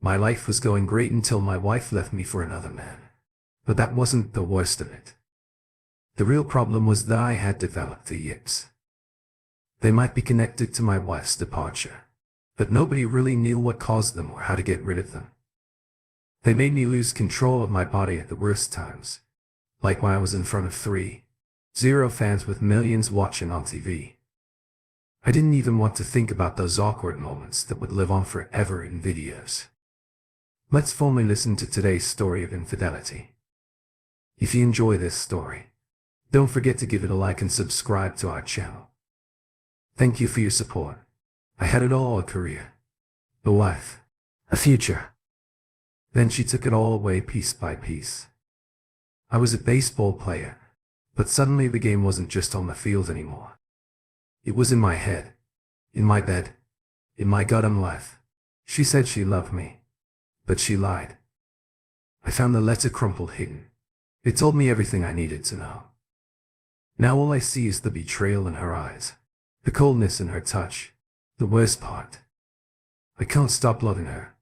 My life was going great until my wife left me for another man. But that wasn't the worst of it. The real problem was that I had developed the yips. They might be connected to my wife's departure, but nobody really knew what caused them or how to get rid of them. They made me lose control of my body at the worst times, like when I was in front of 3-0 fans with millions watching on TV. I didn't even want to think about those awkward moments that would live on forever in videos. Let's formally listen to today's story of infidelity. If you enjoy this story, don't forget to give it a like and subscribe to our channel. Thank you for your support. I had it all: a career, a wife, a future. Then she took it all away piece by piece. I was a baseball player, but suddenly the game wasn't just on the field anymore. It was in my head, in my bed, in my gut and life. She said she loved me, but she lied. I found the letter crumpled hidden. It told me everything I needed to know. Now all I see is the betrayal in her eyes, the coldness in her touch. The worst part, I can't stop loving her,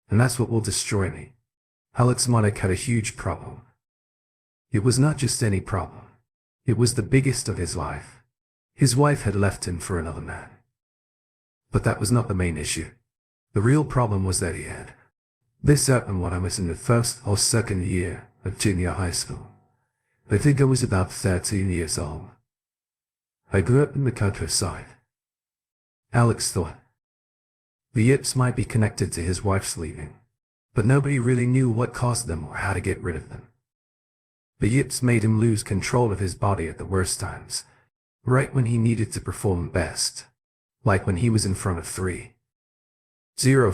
and that's what will destroy me. Alex Monik had a huge problem. It was not just any problem. It was the biggest of his life. His wife had left him for another man. But that was not the main issue. The real problem was that he had. This happened when I was in the first or second year of junior high school. I think I was about 13 years old. I grew up in the countryside. Alex thought the yips might be connected to his wife's leaving, but nobody really knew what caused them or how to get rid of them. The yips made him lose control of his body at the worst times, right when he needed to perform best, like when he was in front of 3-0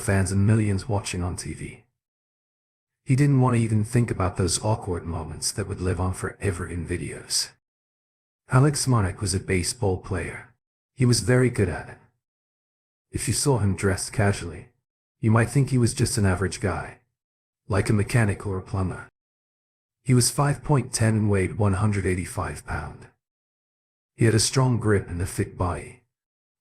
fans and millions watching on TV. He didn't want to even think about those awkward moments that would live on forever in videos. Alex Monik was a baseball player. He was very good at it. If you saw him dressed casually, you might think he was just an average guy, like a mechanic or a plumber. He was 5'10" and weighed 185 pounds. He had a strong grip and a fit body,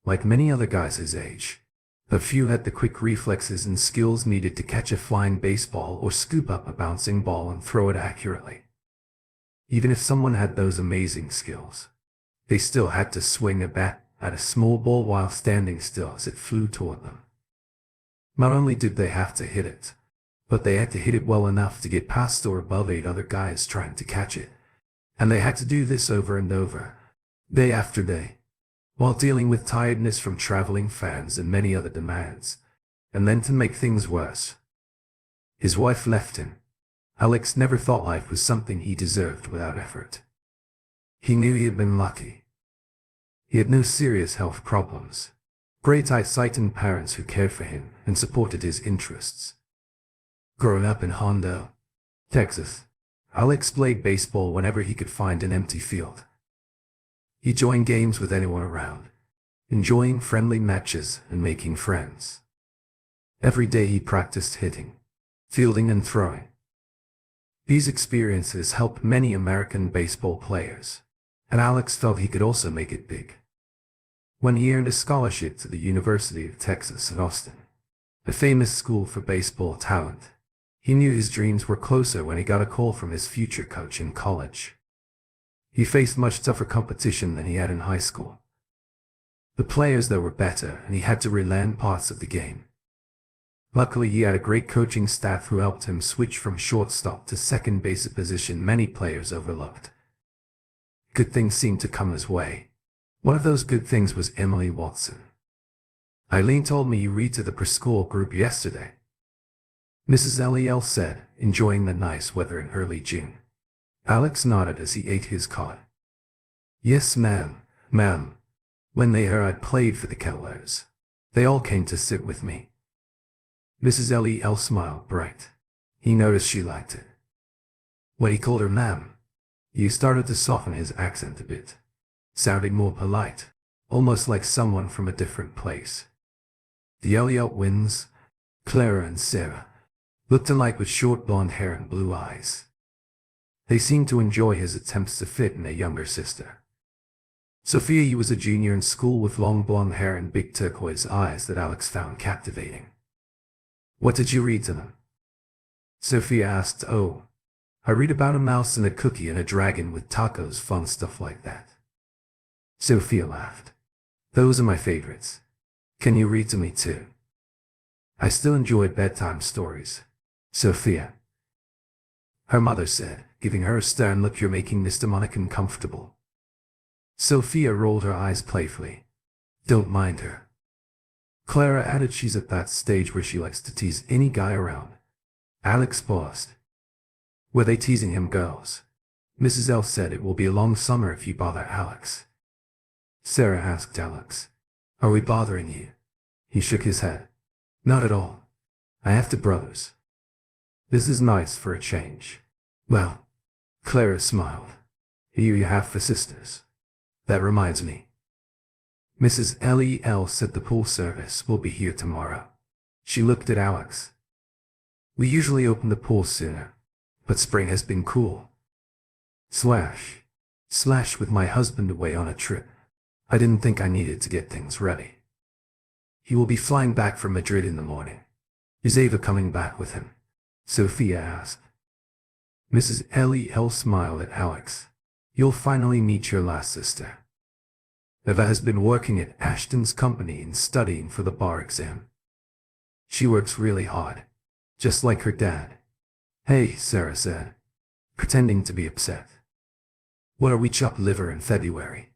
like many other guys his age, but few had the quick reflexes and skills needed to catch a flying baseball or scoop up a bouncing ball and throw it accurately. Even if someone had those amazing skills, they still had to swing a bat at a small ball while standing still as it flew toward them. Not only did they have to hit it, but they had to hit it well enough to get past or above 8 other guys trying to catch it. And they had to do this over and over, day after day, while dealing with tiredness from traveling fans and many other demands. And then to make things worse, his wife left him. Alex never thought life was something he deserved without effort. He knew he had been lucky. He had no serious health problems, great eyesight and parents who cared for him and supported his interests. Growing up in Hondo, Texas, Alex played baseball whenever he could find an empty field. He joined games with anyone around, enjoying friendly matches and making friends. Every day he practiced hitting, fielding and throwing. These experiences helped many American baseball players, and Alex felt he could also make it big. When he earned a scholarship to the University of Texas at Austin, a famous school for baseball talent, he knew his dreams were closer when he got a call from his future coach in college. He faced much tougher competition than he had in high school. The players there were better, and he had to relearn parts of the game. Luckily, he had a great coaching staff who helped him switch from shortstop to second base, a position many players overlooked. Good things seemed to come his way. One of those good things was Emily Watson. Eileen told me you read to the preschool group yesterday. Mrs. L.E.L. said, enjoying the nice weather in early June. Alex nodded as he ate his cod. Yes, ma'am. When they heard I'd played for the Cavaliers, they all came to sit with me. Mrs. L.E.L. smiled bright. He noticed she liked it. When he called her ma'am, he started to soften his accent a bit, sounding more polite, almost like someone from a different place. The L.E.L. twins, Clara and Sarah, looked alike with short blonde hair and blue eyes. They seemed to enjoy his attempts to fit in a younger sister. Sophia was a junior in school with long blonde hair and big turquoise eyes that Alex found captivating. What did you read to them? Sophia asked. Oh, I read about a mouse and a cookie and a dragon with tacos, fun stuff like that. Sophia laughed. Those are my favorites. Can you read to me too? I still enjoy bedtime stories. Sophia. Her mother said, giving her a stern look. You're making Mr. Monic uncomfortable. Sophia rolled her eyes playfully. Don't mind her. Clara added. She's at that stage where she likes to tease any guy around. Alex paused. Were they teasing him, girls? Mrs. L said it will be a long summer if you bother Alex. Sarah asked Alex. Are we bothering you? He shook his head. Not at all. I have two brothers. This is nice for a change. Well, Clara smiled. Here you have for sisters. That reminds me. Mrs. L said the pool service will be here tomorrow. She looked at Alex. We usually open the pool sooner, but spring has been cool. Slash with my husband away on a trip. I didn't think I needed to get things ready. He will be flying back from Madrid in the morning. Is Ava coming back with him? Sophia asked. Mrs. L smiled at Alex. You'll finally meet your last sister. Eva has been working at Ashton's company and studying for the bar exam. She works really hard, just like her dad. Hey, Sarah said, pretending to be upset. What are we, chopped liver in February?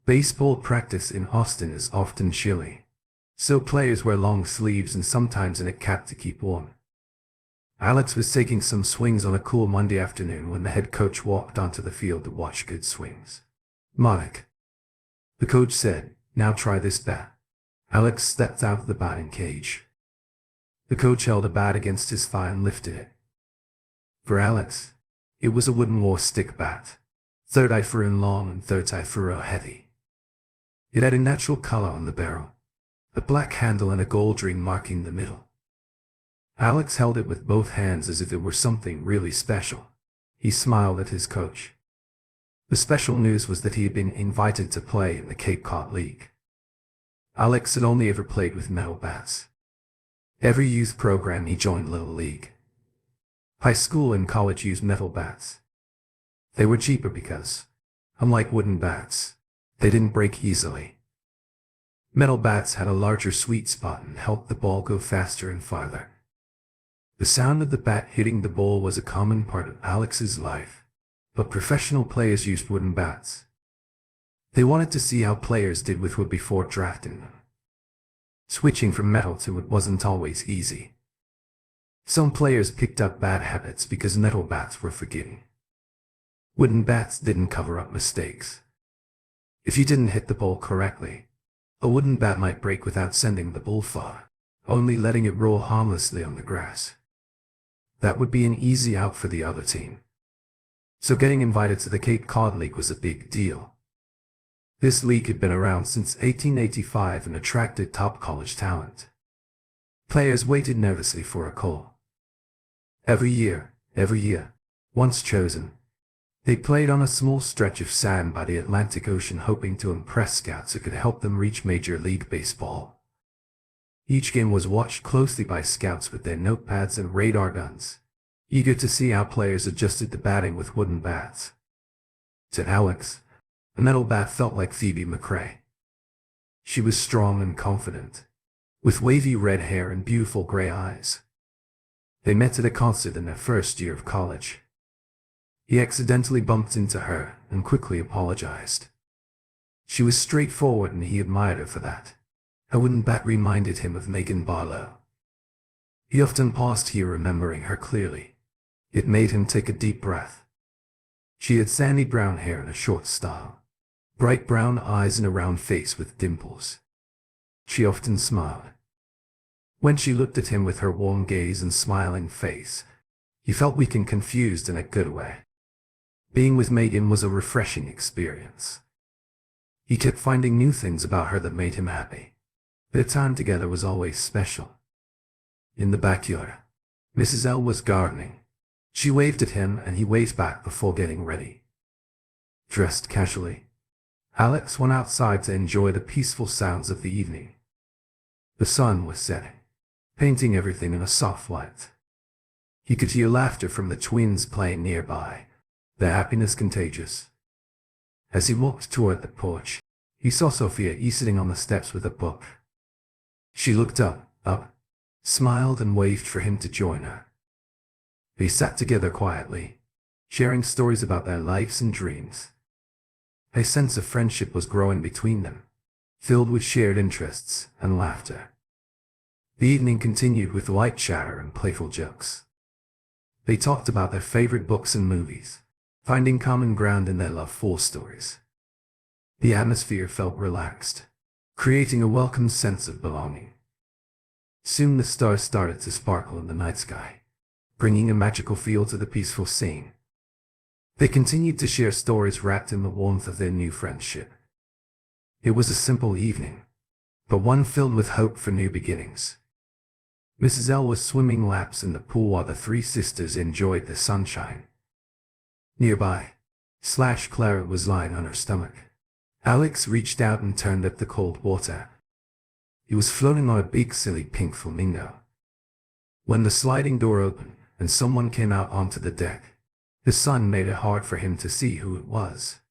Baseball practice in Austin is often chilly, so players wear long sleeves and sometimes in a cap to keep warm. Alex was taking some swings on a cool Monday afternoon when the head coach walked onto the field to watch good swings. Monic, the coach said, now try this bat. Alex stepped out of the batting cage. The coach held a bat against his thigh and lifted it. For Alex, it was a wooden war stick bat, third eye furrow long and third eye furrow heavy. It had a natural color on the barrel, a black handle and a gold ring marking the middle. Alex held it with both hands as if it were something really special. He smiled at his coach. The special news was that he had been invited to play in the Cape Cod League. Alex had only ever played with metal bats. Every youth program he joined Little League. High school and college used metal bats. They were cheaper because, unlike wooden bats, they didn't break easily. Metal bats had a larger sweet spot and helped the ball go faster and farther. The sound of the bat hitting the ball was a common part of Alex's life. But professional players used wooden bats. They wanted to see how players did with wood before drafting them. Switching from metal to wood wasn't always easy. Some players picked up bad habits because metal bats were forgiving. Wooden bats didn't cover up mistakes. If you didn't hit the ball correctly, a wooden bat might break without sending the ball far, only letting it roll harmlessly on the grass. That would be an easy out for the other team. So getting invited to the Cape Cod League was a big deal. This league had been around since 1885 and attracted top college talent. Players waited nervously for a call. Every year, once chosen, they played on a small stretch of sand by the Atlantic Ocean, hoping to impress scouts who could help them reach Major League Baseball. Each game was watched closely by scouts with their notepads and radar guns, eager to see how players adjusted to batting with wooden bats. To Alex, a metal bat felt like Phoebe McRae. She was strong and confident, with wavy red hair and beautiful gray eyes. They met at a concert in their first year of college. He accidentally bumped into her and quickly apologized. She was straightforward and he admired her for that. Her wooden bat reminded him of Megan Barlow. He often paused here, remembering her clearly. It made him take a deep breath. She had sandy brown hair and a short style, bright brown eyes and a round face with dimples. She often smiled. When she looked at him with her warm gaze and smiling face, he felt weak and confused in a good way. Being with Megan was a refreshing experience. He kept finding new things about her that made him happy. Their time together was always special. In the backyard, Mrs. L was gardening. She waved at him and he waved back before getting ready. Dressed casually, Alex went outside to enjoy the peaceful sounds of the evening. The sun was setting. painting everything in a soft light. He could hear laughter from the twins playing nearby, their happiness contagious. As he walked toward the porch, he saw Sophia sitting on the steps with a book. She looked up, smiled and waved for him to join her. They sat together quietly, sharing stories about their lives and dreams. A sense of friendship was growing between them, filled with shared interests and laughter. The evening continued with light chatter and playful jokes. They talked about their favorite books and movies, finding common ground in their love for stories. The atmosphere felt relaxed, creating a welcome sense of belonging. Soon the stars started to sparkle in the night sky, bringing a magical feel to the peaceful scene. They continued to share stories wrapped in the warmth of their new friendship. It was a simple evening, but one filled with hope for new beginnings. Mrs. L was swimming laps in the pool while the three sisters enjoyed the sunshine. Nearby, Clara was lying on her stomach. Alex reached out and turned up the cold water. He was floating on a big silly pink flamingo. When the sliding door opened and someone came out onto the deck, the sun made it hard for him to see who it was.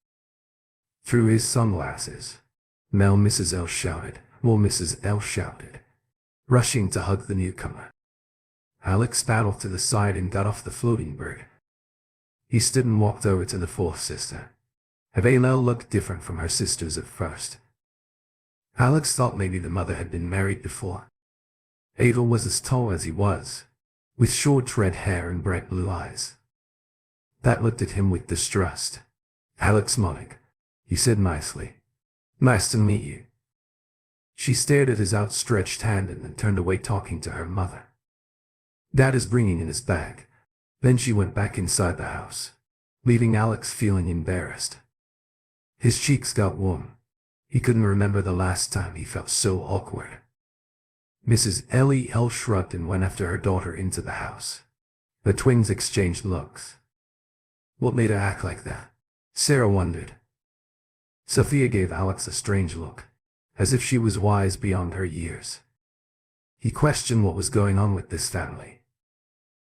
Through his sunglasses, Mrs. L shouted, rushing to hug the newcomer. Alex paddled to the side and got off the floating bird. He stood and walked over to the fourth sister. Ava looked different from her sisters at first. Alex thought maybe the mother had been married before. Ava was as tall as he was, with short red hair and bright blue eyes. That looked at him with distrust. "Alex Monig," he said nicely. "Nice to meet you." She stared at his outstretched hand and then turned away, talking to her mother. "Dad is bringing in his bag." Then she went back inside the house, leaving Alex feeling embarrassed. His cheeks got warm. He couldn't remember the last time he felt so awkward. Mrs. L shrugged and went after her daughter into the house. The twins exchanged looks. What made her act like that? Sarah wondered. Sophia gave Alex a strange look, as if she was wise beyond her years. He questioned what was going on with this family.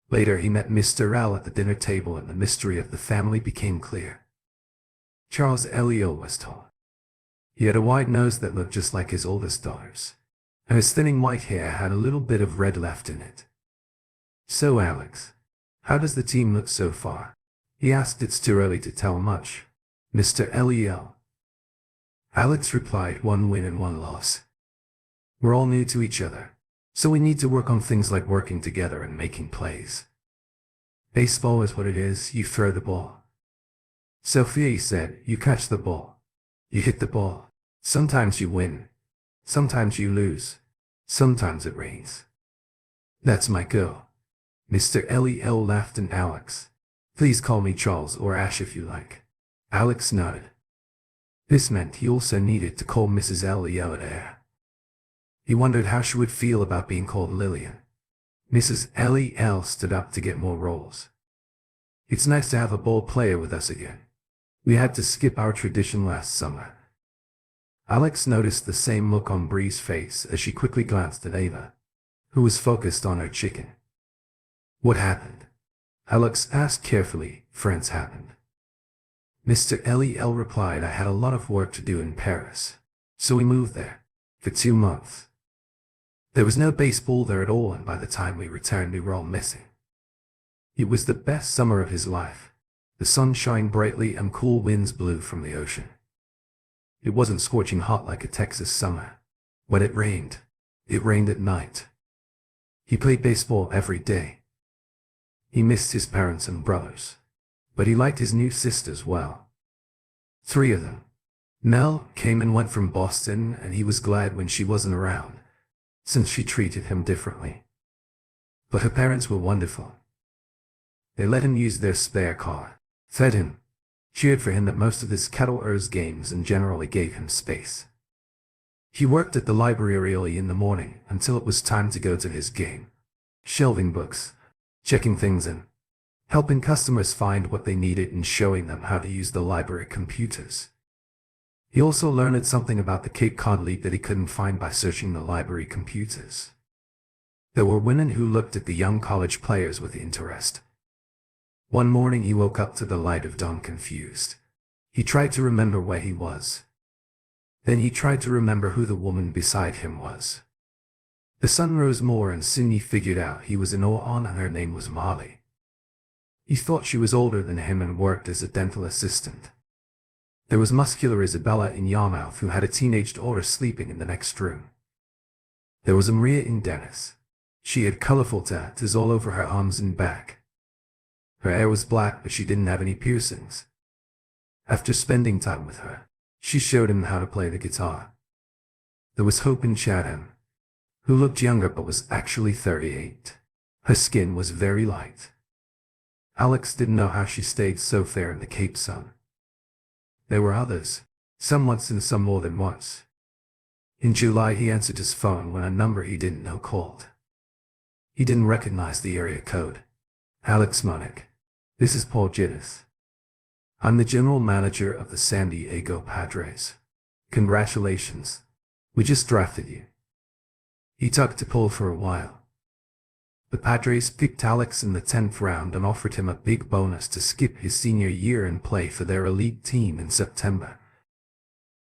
Later he met Mr. L at the dinner table and the mystery of the family became clear. Charles Elio was tall. He had a wide nose that looked just like his oldest daughter's, and his thinning white hair had a little bit of red left in it. "So Alex, how does the team look so far?" he asked. "It's too early to tell much, Mr. Elio." Alex replied, "One win and one loss. We're all new to each other, so we need to work on things like working together and making plays. Baseball is what it is, you throw the ball. Sophia said, you catch the ball. You hit the ball. Sometimes you win. Sometimes you lose. Sometimes it rains. That's my go." Mr. L laughed and Alex. "Please call me Charles or Ash if you like." Alex nodded. This meant he also needed to call Mrs. L Air. He wondered how she would feel about being called Lillian. Mrs. L stood up to get more rolls. "It's nice to have a ball player with us again. We had to skip our tradition last summer." Alex noticed the same look on Bree's face as she quickly glanced at Ava, who was focused on her chicken. "What happened?" Alex asked carefully. "Friends happened." Mr. L replied, "I had a lot of work to do in Paris, so we moved there for 2 months. There was no baseball there at all, and by the time we returned we were all missing." It was the best summer of his life. The sun shined brightly and cool winds blew from the ocean. It wasn't scorching hot like a Texas summer. When it rained at night. He played baseball every day. He missed his parents and brothers, but he liked his new sisters well. 3 of them. Mel came and went from Boston, and he was glad when she wasn't around, since she treated him differently. But her parents were wonderful. They let him use their spare car, fed him, cheered for him at most of his Kettler's games, and generally gave him space. He worked at the library early in the morning until it was time to go to his game, shelving books, checking things in, helping customers find what they needed, and showing them how to use the library computers. He also learned something about the Cape Cod League that he couldn't find by searching the library computers. There were women who looked at the young college players with interest. One morning he woke up to the light of dawn confused. He tried to remember where he was. Then he tried to remember who the woman beside him was. The sun rose more and soon he figured out he was in awe and her name was Molly. He thought she was older than him and worked as a dental assistant. There was muscular Isabella in Yarmouth who had a teenage daughter sleeping in the next room. There was Maria in Dennis. She had colorful tattoos all over her arms and back. Her hair was black but she didn't have any piercings. After spending time with her, she showed him how to play the guitar. There was Hope in Chatham, who looked younger but was actually 38. Her skin was very light. Alex didn't know how she stayed so fair in the Cape sun. There were others, some once and some more than once. In July he answered his phone when a number he didn't know called. He didn't recognize the area code. Alex Monick. This is Paul Gittes. I'm the general manager of the San Diego Padres. Congratulations. We just drafted you. He talked to Paul for a while. The Padres picked Alex in the 10th round and offered him a big bonus to skip his senior year and play for their elite team in September.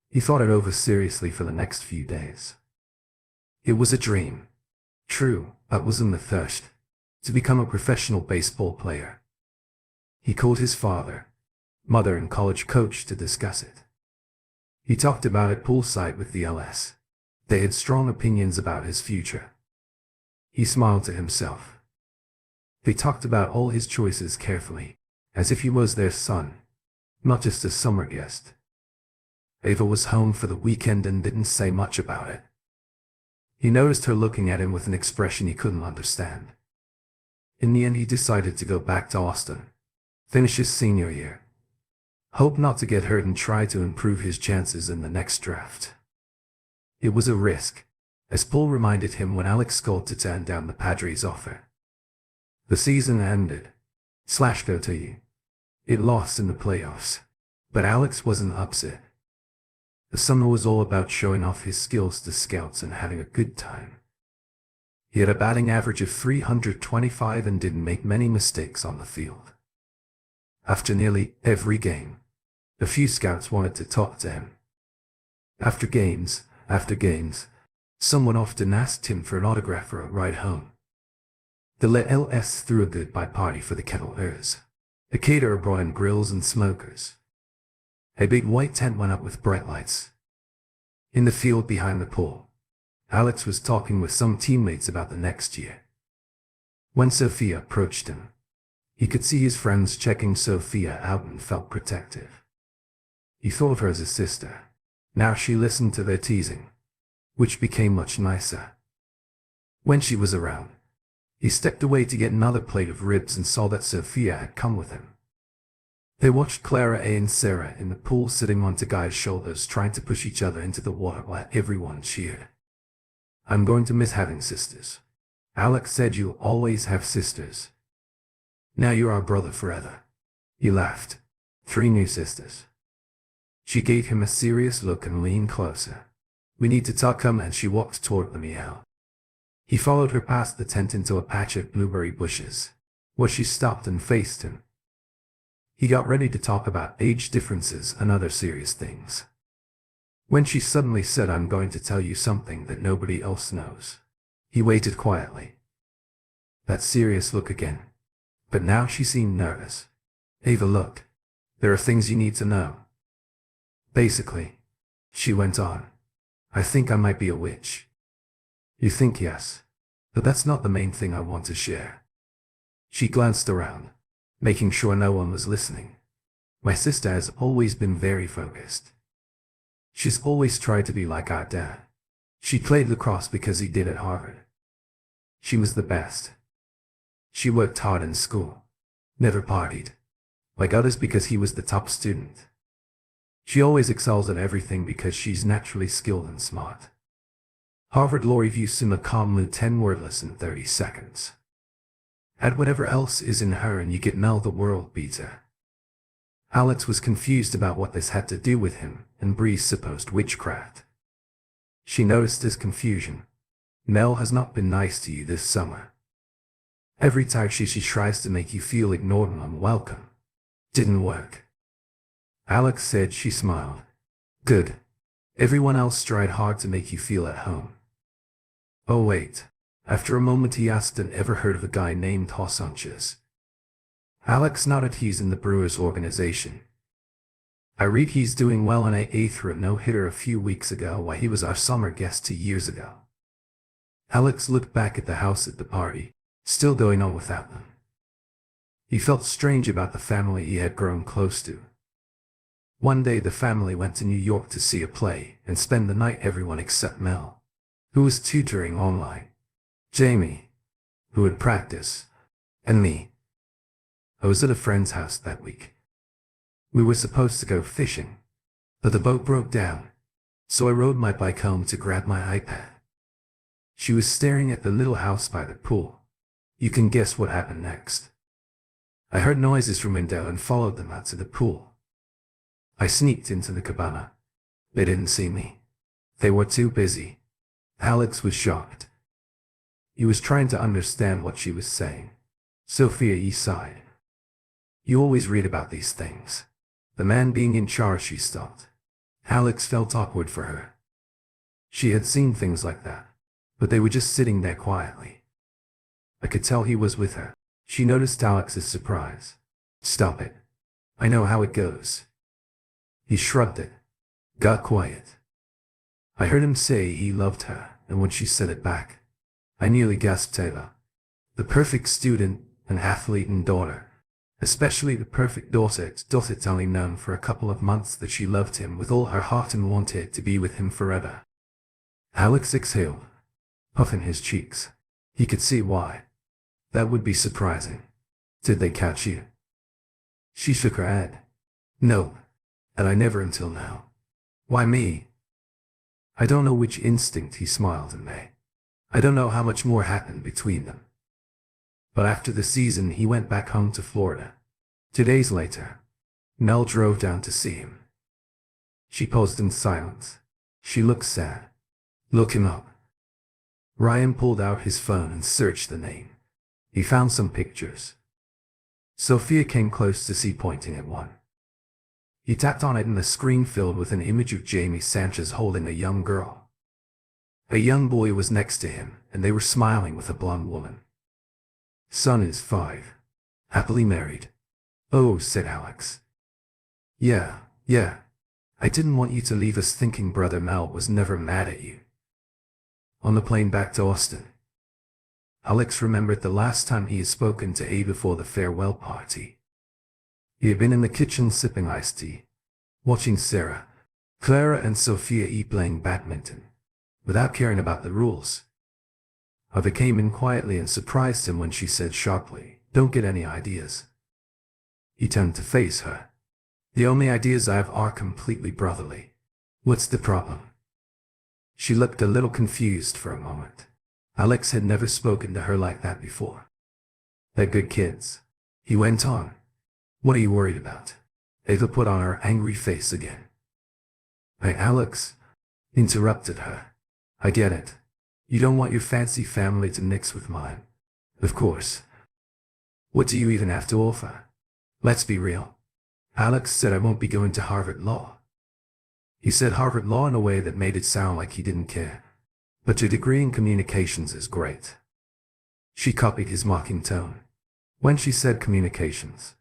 He thought it over seriously for the next few days. It was a dream. True, but wasn't the thirst to become a professional baseball player. He called his father, mother and college coach to discuss it. He talked about it poolside with the LS. They had strong opinions about his future. He smiled to himself. They talked about all his choices carefully, as if he was their son, not just a summer guest. Ava was home for the weekend and didn't say much about it. He noticed her looking at him with an expression he couldn't understand. In the end he decided to go back to Austin, finish his senior year, hope not to get hurt and try to improve his chances in the next draft. It was a risk, as Paul reminded him when Alex called to turn down the Padres' offer. The season ended. Go to you. It lost in the playoffs, but Alex wasn't upset. The summer was all about showing off his skills to scouts and having a good time. He had a batting average of .325 and didn't make many mistakes on the field. After nearly every game, a few scouts wanted to talk to him. After games, someone often asked him for an autograph or a ride home. The LS threw a goodbye party for the Cavaliers. The caterer brought in grills and smokers. A big white tent went up with bright lights. In the field behind the pool, Alex was talking with some teammates about the next year. When Sophia approached him, he could see his friends checking Sophia out and felt protective. He thought of her as a sister. Now she listened to their teasing, which became much nicer. When she was around, he stepped away to get another plate of ribs and saw that Sophia had come with him. They watched Clara A. and Sarah in the pool sitting on two guys' shoulders trying to push each other into the water while everyone cheered. I'm going to miss having sisters. Alex said you'll always have sisters. Now you're our brother forever. He laughed. 3 new sisters. She gave him a serious look and leaned closer. We need to talk, and she walked toward the meow. He followed her past the tent into a patch of blueberry bushes, where she stopped and faced him. He got ready to talk about age differences and other serious things. When she suddenly said, I'm going to tell you something that nobody else knows. He waited quietly. That serious look again. But now she seemed nervous. Ava, look. There are things you need to know. Basically, she went on, I think I might be a witch. You think? Yes. But that's not the main thing I want to share. She glanced around, making sure no one was listening. My sister has always been very focused. She's always tried to be like our dad. She played lacrosse because he did at Harvard. She was the best. She worked hard in school, never partied, like others because he was the top student. She always excels at everything because she's naturally skilled and smart. Harvard law review summa cum laude 10 wordless in 30 seconds. Add whatever else is in her and you get Mel the world beater. Alex was confused about what this had to do with him and Bree's supposed witchcraft. She noticed his confusion. Mel has not been nice to you this summer. Every time she tries to make you feel ignored and unwelcome. Didn't work. Alex said. She smiled. Good. Everyone else tried hard to make you feel at home. Oh wait. After a moment he asked, and ever heard of a guy named Sanchez? Alex nodded. He's in the Brewers organization. I read he's doing well, and I threw a no-hitter a few weeks ago while he was our summer guest 2 years ago. Alex looked back at the house at the party, still going on without them. He felt strange about the family he had grown close to. One day the family went to New York to see a play and spend the night, everyone except Mel, who was tutoring online, Jamie, who would practice, and me. I was at a friend's house that week. We were supposed to go fishing, but the boat broke down, so I rode my bike home to grab my iPad. She was staring at the little house by the pool. You can guess what happened next. I heard noises from window and followed them out to the pool. I sneaked into the cabana. They didn't see me. They were too busy. Alex was shocked. He was trying to understand what she was saying. Sophia sighed. You always read about these things. The man being in charge, she stopped. Alex felt awkward for her. She had seen things like that, but they were just sitting there quietly. I could tell he was with her. She noticed Alex's surprise. Stop it. I know how it goes. He shrugged it. Got quiet. I heard him say he loved her, and when she said it back, I nearly gasped. Taylor. The perfect student, an athlete and daughter. Especially the perfect daughter. It's only known for a couple of months that she loved him with all her heart and wanted to be with him forever. Alex exhaled, puffing his cheeks. He could see why. That would be surprising. Did they catch you? She shook her head. No, and I never until now. Why me? I don't know which instinct. He smiled at me. I don't know how much more happened between them. But after the season he went back home to Florida. 2 days later, Mel drove down to see him. She paused in silence. She looked sad. Look him up. Ryan pulled out his phone and searched the name. He found some pictures. Sophia came close to see, pointing at one. He tapped on it, and the screen filled with an image of Jamie Sanchez holding a young girl. A young boy was next to him, and they were smiling with a blonde woman. Son is 5. Happily married. Oh, said Alex. Yeah. I didn't want you to leave us thinking brother Mel was never mad at you. On the plane back to Austin, Alex remembered the last time he had spoken to A before the farewell party. He had been in the kitchen sipping iced tea, watching Sarah, Clara and Sophia playing badminton, without caring about the rules. Ava came in quietly and surprised him when she said sharply, "Don't get any ideas." He turned to face her. "The only ideas I have are completely brotherly. What's the problem?" She looked a little confused for a moment. Alex had never spoken to her like that before. "They're good kids," he went on. "What are you worried about?" Ava put on her angry face again. "Hey, Alex," interrupted her. "I get it. You don't want your fancy family to mix with mine. Of course. What do you even have to offer? Let's be real. Alex said I won't be going to Harvard Law." He said Harvard Law in a way that made it sound like he didn't care. "But your degree in communications is great." She copied his mocking tone. When she said communications,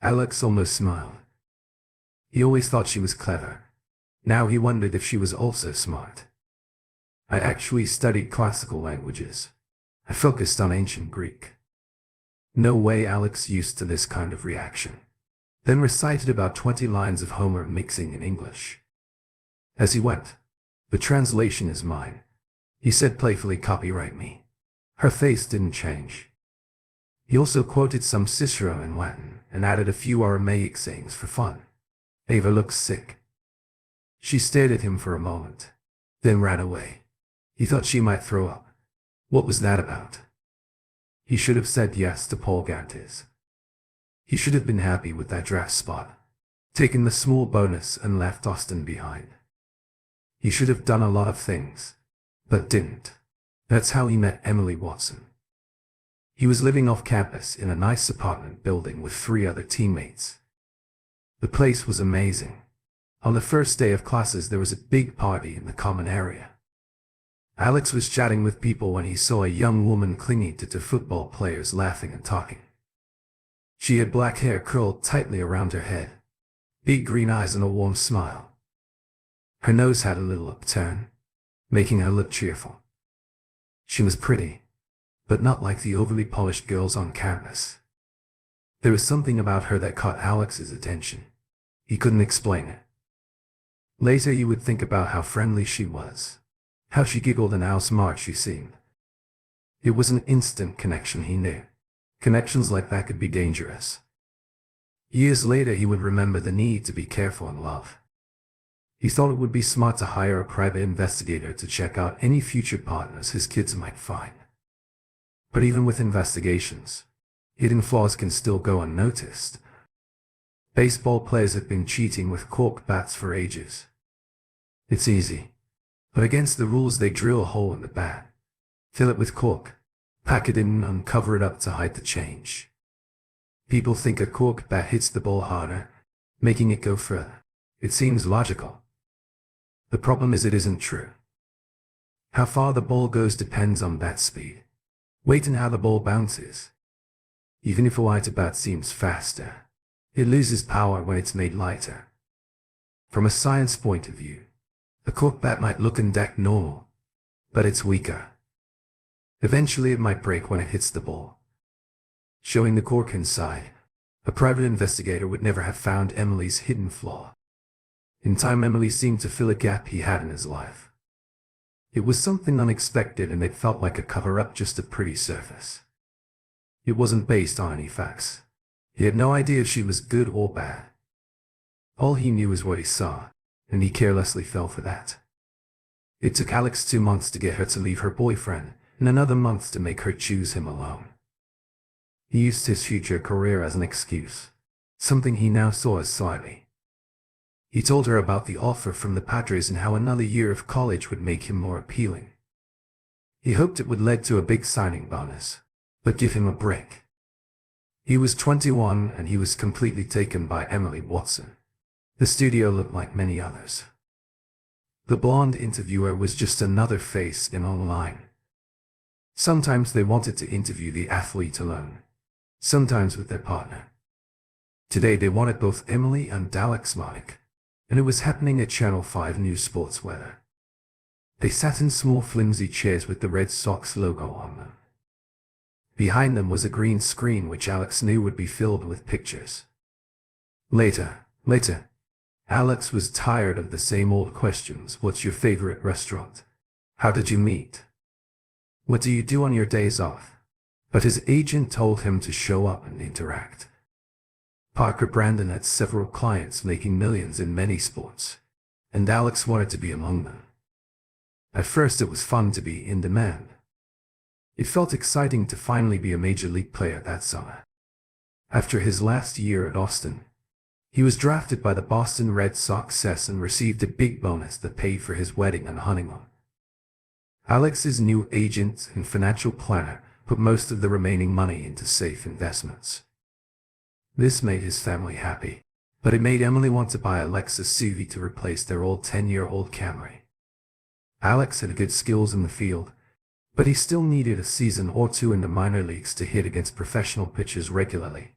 Alex almost smiled. He always thought she was clever. Now he wondered if she was also smart. "I actually studied classical languages. I focused on ancient Greek." No way. Alex, used to this kind of reaction, then recited about 20 lines of Homer mixing in English. As he went, "The translation is mine," he said playfully. "Copyright me." Her face didn't change. He also quoted some Cicero in Latin and added a few Aramaic sayings for fun. Ava looked sick. She stared at him for a moment, then ran away. He thought she might throw up. What was that about? He should have said yes to Paul Gantes. He should have been happy with that draft spot, taken the small bonus and left Austin behind. He should have done a lot of things, but didn't. That's how he met Emily Watson. He was living off campus in a nice apartment building with 3 other teammates. The place was amazing. On the first day of classes, there was a big party in the common area. Alex was chatting with people when he saw a young woman clinging to 2 football players, laughing and talking. She had black hair curled tightly around her head, big green eyes and a warm smile. Her nose had a little upturn, making her look cheerful. She was pretty, but not like the overly polished girls on campus. There was something about her that caught Alex's attention. He couldn't explain it. Later you would think about how friendly she was, how she giggled and how smart she seemed. It was an instant connection, he knew. Connections like that could be dangerous. Years later he would remember the need to be careful in love. He thought it would be smart to hire a private investigator to check out any future partners his kids might find. But even with investigations, hidden flaws can still go unnoticed. Baseball players have been cheating with cork bats for ages. It's easy. But against the rules, they drill a hole in the bat, fill it with cork, pack it in and uncover it up to hide the change. People think a cork bat hits the ball harder, making it go further. It seems logical. The problem is it isn't true. How far the ball goes depends on bat speed, weight and how the ball bounces. Even if a lighter bat seems faster, it loses power when it's made lighter. From a science point of view, a cork bat might look and act normal, but it's weaker. Eventually it might break when it hits the ball. Showing the cork inside, a private investigator would never have found Emily's hidden flaw. In time, Emily seemed to fill a gap he had in his life. It was something unexpected, and it felt like a cover-up, just a pretty surface. It wasn't based on any facts. He had no idea if she was good or bad. All he knew was what he saw, and he carelessly fell for that. It took Alex 2 months to get her to leave her boyfriend, and another month to make her choose him alone. He used his future career as an excuse, something he now saw as slyly. He told her about the offer from the Padres and how another year of college would make him more appealing. He hoped it would lead to a big signing bonus, but give him a break. He was 21 and he was completely taken by Emily Watson. The studio looked like many others. The blonde interviewer was just another face in online. Sometimes they wanted to interview the athlete alone, sometimes with their partner. Today they wanted both Emily and Alex Mike, and it was happening at Channel 5 News Sports Weather. They sat in small flimsy chairs with the Red Sox logo on them. Behind them was a green screen which Alex knew would be filled with pictures. Later, Alex was tired of the same old questions. What's your favorite restaurant? How did you meet? What do you do on your days off? But his agent told him to show up and interact. Parker Brandon had several clients making millions in many sports, and Alex wanted to be among them. At first it was fun to be in demand. It felt exciting to finally be a major league player that summer. After his last year at Austin, he was drafted by the Boston Red Sox and received a big bonus that paid for his wedding and honeymoon. Alex's new agent and financial planner put most of the remaining money into safe investments. This made his family happy, but it made Emily want to buy a Lexus SUV to replace their old 10-year-old Camry. Alex had good skills in the field, but he still needed a season or 2 in the minor leagues to hit against professional pitchers regularly.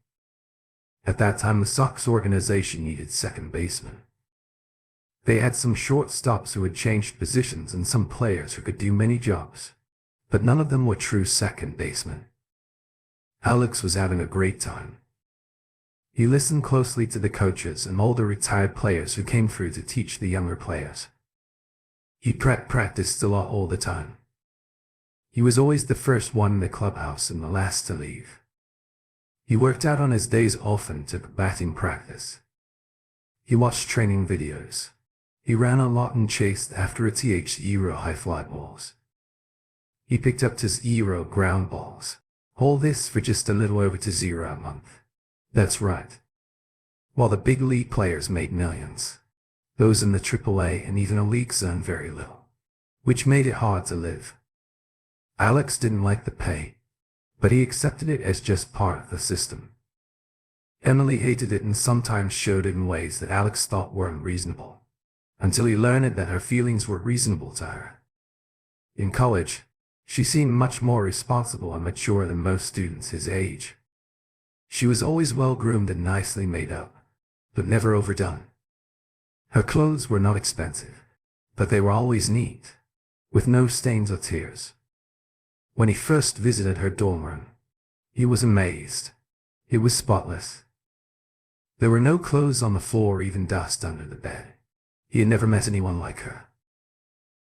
At that time, the Sox organization needed second basemen. They had some shortstops who had changed positions and some players who could do many jobs, but none of them were true second basemen. Alex was having a great time. He listened closely to the coaches and older retired players who came through to teach the younger players. He practiced a lot all the time. He was always the first one in the clubhouse and the last to leave. He worked out on his days off and took batting practice. He watched training videos. He ran a lot and chased after a zero high fly balls. He picked up to 0 ground balls. All this for just a little over to 0 a month. That's right. While the big league players made millions, those in the AAA and even the leagues earned very little, which made it hard to live. Alex didn't like the pay, but he accepted it as just part of the system. Emily hated it and sometimes showed it in ways that Alex thought were unreasonable, until he learned that her feelings were reasonable to her. In college, she seemed much more responsible and mature than most students his age. She was always well-groomed and nicely made up, but never overdone. Her clothes were not expensive, but they were always neat, with no stains or tears. When he first visited her dorm room, he was amazed. It was spotless. There were no clothes on the floor or even dust under the bed. He had never met anyone like her.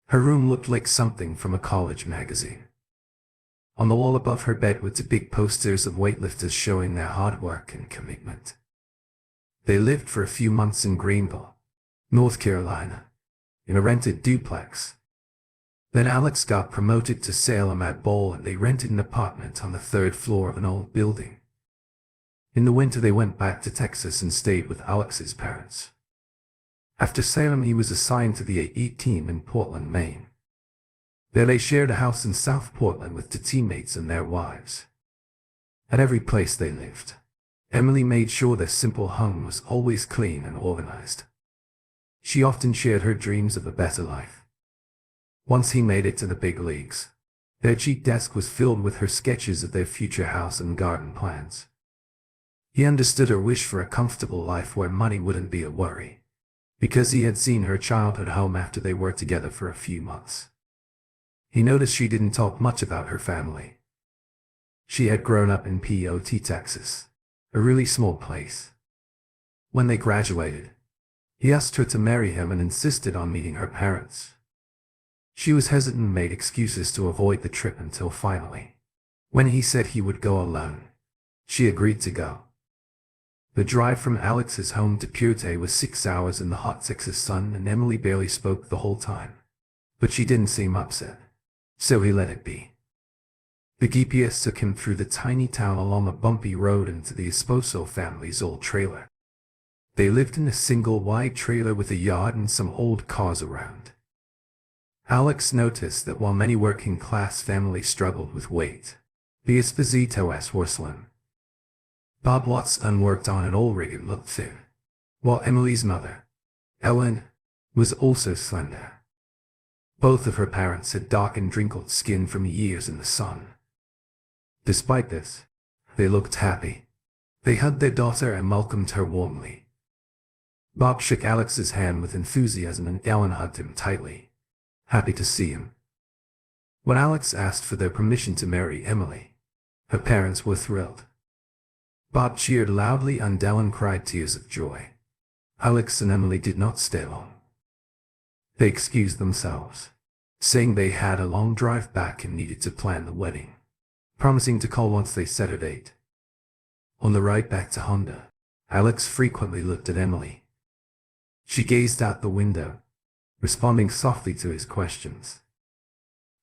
Her room looked like something from a college magazine. On the wall above her bed were two big posters of weightlifters showing their hard work and commitment. They lived for a few months in Greenville, North Carolina, in a rented duplex. Then Alex got promoted to Salem at Bowl and they rented an apartment on the third floor of an old building. In the winter they went back to Texas and stayed with Alex's parents. After Salem he was assigned to the AE team in Portland, Maine. There they shared a house in South Portland with two teammates and their wives. At every place they lived, Emily made sure their simple home was always clean and organized. She often shared her dreams of a better life. Once he made it to the big leagues, their cheap desk was filled with her sketches of their future house and garden plans. He understood her wish for a comfortable life where money wouldn't be a worry, because he had seen her childhood home after they were together for a few months. He noticed she didn't talk much about her family. She had grown up in Pot, Texas, a really small place. When they graduated, he asked her to marry him and insisted on meeting her parents. She was hesitant and made excuses to avoid the trip until finally, when he said he would go alone, she agreed to go. The drive from Alex's home to Purte was 6 hours in the hot Texas sun and Emily barely spoke the whole time. But she didn't seem upset, so he let it be. The GPS took him through the tiny town along a bumpy road into the Esposo family's old trailer. They lived in a single wide trailer with a yard and some old cars around. Alex noticed that while many working-class families struggled with weight, the Espositos were slim. Bob Watson worked on an old rig and looked thin, while Emily's mother, Ellen, was also slender. Both of her parents had dark and wrinkled skin from years in the sun. Despite this, they looked happy. They hugged their daughter and welcomed her warmly. Bob shook Alex's hand with enthusiasm and Ellen hugged him tightly, happy to see him. When Alex asked for their permission to marry Emily, her parents were thrilled. Bob cheered loudly and Ellen cried tears of joy. Alex and Emily did not stay long. They excused themselves, saying they had a long drive back and needed to plan the wedding, promising to call once they set a date. On the ride back to Honda, Alex frequently looked at Emily. She gazed out the window, responding softly to his questions.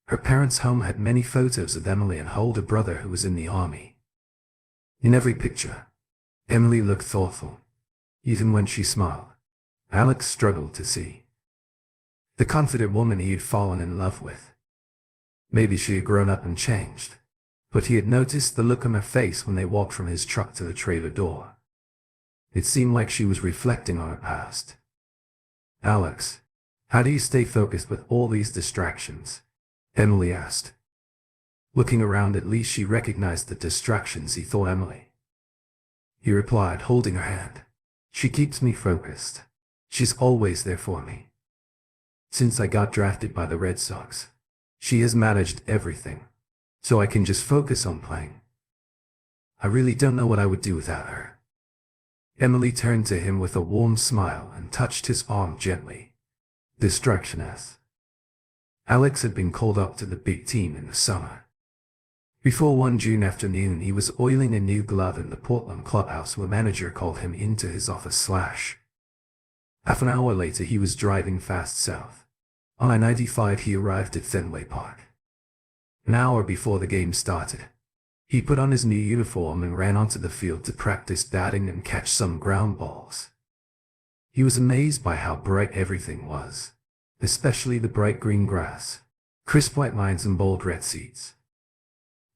Her parents' home had many photos of Emily and her older brother who was in the army. In every picture, Emily looked thoughtful. Even when she smiled, Alex struggled to see the confident woman he had fallen in love with. Maybe she had grown up and changed, but he had noticed the look on her face when they walked from his truck to the trailer door. It seemed like she was reflecting on her past. Alex, how do you stay focused with all these distractions? Emily asked. Looking around, at least she recognized the distractions, he thought Emily. He replied, holding her hand. She keeps me focused. She's always there for me. Since I got drafted by the Red Sox, she has managed everything, so I can just focus on playing. I really don't know what I would do without her. Emily turned to him with a warm smile and touched his arm gently. Distractionist. Alex had been called up to the big team in the summer. Before one June afternoon, he was oiling a new glove in the Portland clubhouse when a manager called him into his office. Half an hour later, he was driving fast south. On I-95, he arrived at Fenway Park. An hour before the game started, he put on his new uniform and ran onto the field to practice batting and catch some ground balls. He was amazed by how bright everything was, especially the bright green grass, crisp white lines and bold red seats.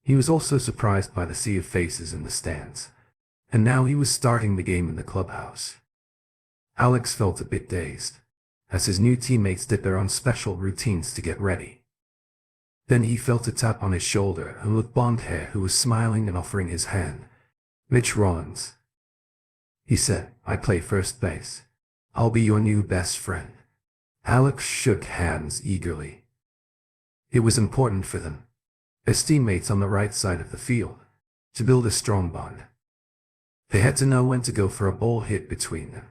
He was also surprised by the sea of faces in the stands. And now he was starting the game in the clubhouse. Alex felt a bit dazed, as his new teammates did their own special routines to get ready. Then he felt a tap on his shoulder and with blonde hair who was smiling and offering his hand. Mitch Rollins. He said, "I play first base. I'll be your new best friend." Alex shook hands eagerly. It was important for them, as teammates on the right side of the field, to build a strong bond. They had to know when to go for a ball hit between them.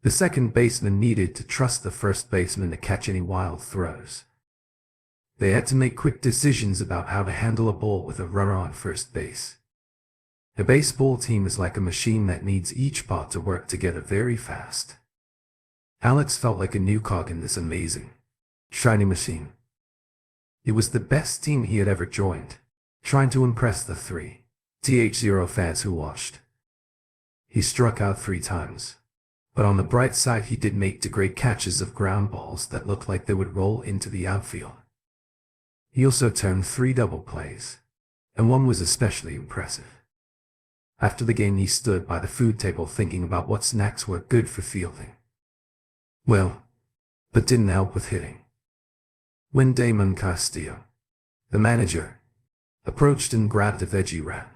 The second baseman needed to trust the first baseman to catch any wild throws. They had to make quick decisions about how to handle a ball with a runner on first base. A baseball team is like a machine that needs each part to work together very fast. Alex felt like a new cog in this amazing, shiny machine. It was the best team he had ever joined, trying to impress the 3-0 fans who watched. He struck out 3 times, but on the bright side he did make 2 great catches of ground balls that looked like they would roll into the outfield. He also turned 3 double plays, and one was especially impressive. After the game he stood by the food table thinking about what snacks were good for fielding. Well, but didn't help with hitting. When Damon Castillo, the manager, approached and grabbed a veggie wrap.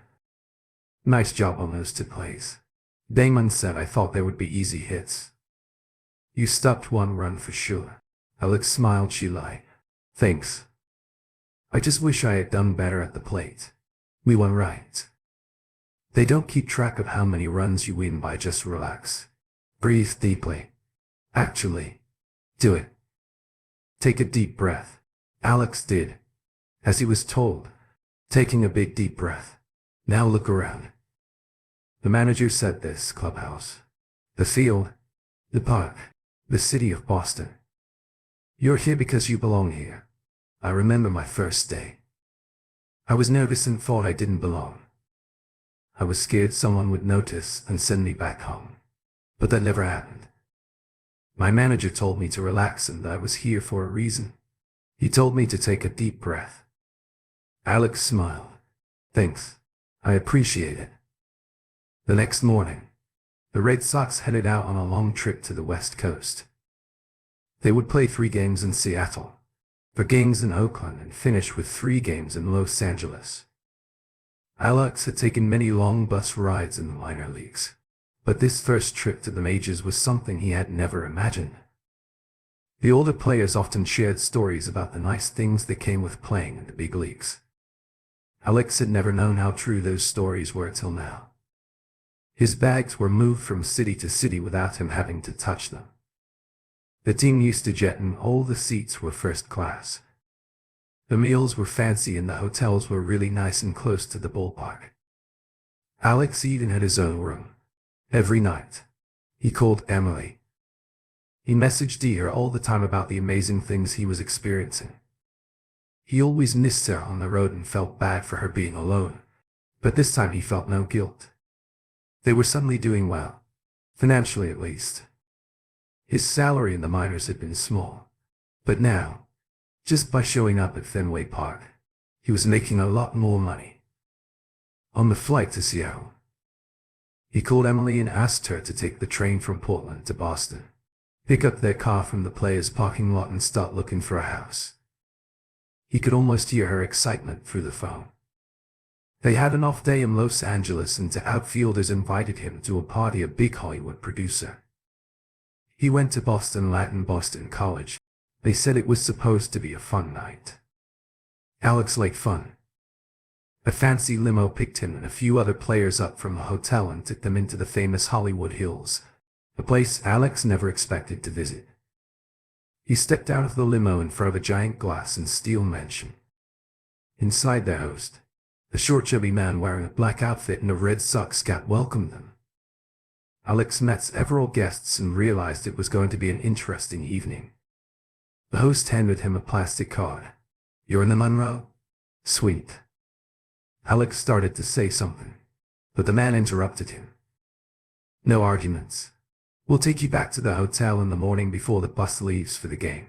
"Nice job on those 2 plays." Damon said, "I thought they would be easy hits." "You stopped 1 run for sure." Alex smiled shyly. "Thanks. I just wish I had done better at the plate. We won right." They don't keep track of how many runs you win by just relax. Breathe deeply. Actually, do it. Take a deep breath. Alex did, as he was told, taking a big deep breath. "Now look around." The manager said this clubhouse, the field, the park, the city of Boston. "You're here because you belong here. I remember my first day. I was nervous and thought I didn't belong. I was scared someone would notice and send me back home. But that never happened. My manager told me to relax and that I was here for a reason. He told me to take a deep breath." Alex smiled. "Thanks. I appreciate it." The next morning, the Red Sox headed out on a long trip to the West Coast. They would play 3 games in Seattle, 4 games in Oakland, and finish with 3 games in Los Angeles. Alex had taken many long bus rides in the minor leagues, but this first trip to the majors was something he had never imagined. The older players often shared stories about the nice things that came with playing in the big leagues. Alex had never known how true those stories were till now. His bags were moved from city to city without him having to touch them. The team used to jet and all the seats were first class. The meals were fancy and the hotels were really nice and close to the ballpark. Alex even had his own room. Every night, he called Emily. He messaged her all the time about the amazing things he was experiencing. He always missed her on the road and felt bad for her being alone, but this time he felt no guilt. They were suddenly doing well, financially at least. His salary in the minors had been small, but now, just by showing up at Fenway Park, he was making a lot more money. On the flight to Seattle, he called Emily and asked her to take the train from Portland to Boston, pick up their car from the players' parking lot and start looking for a house. He could almost hear her excitement through the phone. They had an off day in Los Angeles and the outfielders invited him to a party a big Hollywood producer. He went to Boston College. They said it was supposed to be a fun night. Alex liked fun. A fancy limo picked him and a few other players up from the hotel and took them into the famous Hollywood Hills, a place Alex never expected to visit. He stepped out of the limo in front of a giant glass and steel mansion. Inside their host, a short chubby man wearing a black outfit and a Red Sox cap, welcomed them. Alex met several guests and realized it was going to be an interesting evening. The host handed him a plastic card. "You're in the Monroe Suite." Alex started to say something, but the man interrupted him. "No arguments. We'll take you back to the hotel in the morning before the bus leaves for the game.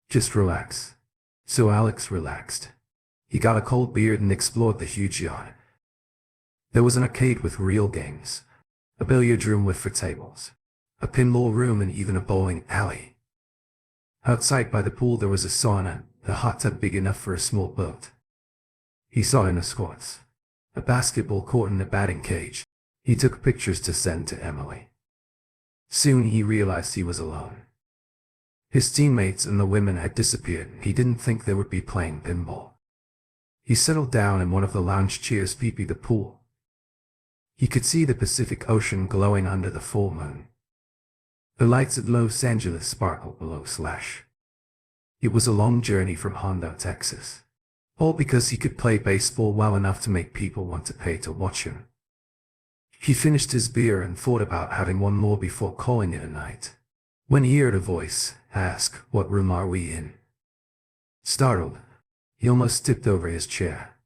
Just relax." So Alex relaxed. He got a cold beer and explored the huge yard. There was an arcade with real games, a billiard room with 4 tables, a pinball room, and even a bowling alley. Outside by the pool there was a sauna, a hot tub big enough for a small boat. He saw tennis courts, a basketball court, and a batting cage. He took pictures to send to Emily. Soon he realized he was alone. His teammates and the women had disappeared. He didn't think they would be playing pinball. He settled down in one of the lounge chairs beside the pool. He could see the Pacific Ocean glowing under the full moon. The lights at Los Angeles sparkled below Slash. It was a long journey from Hondo, Texas. All because he could play baseball well enough to make people want to pay to watch him. He finished his beer and thought about having one more before calling it a night, when he heard a voice ask, "What room are we in?" Startled, he almost tipped over his chair.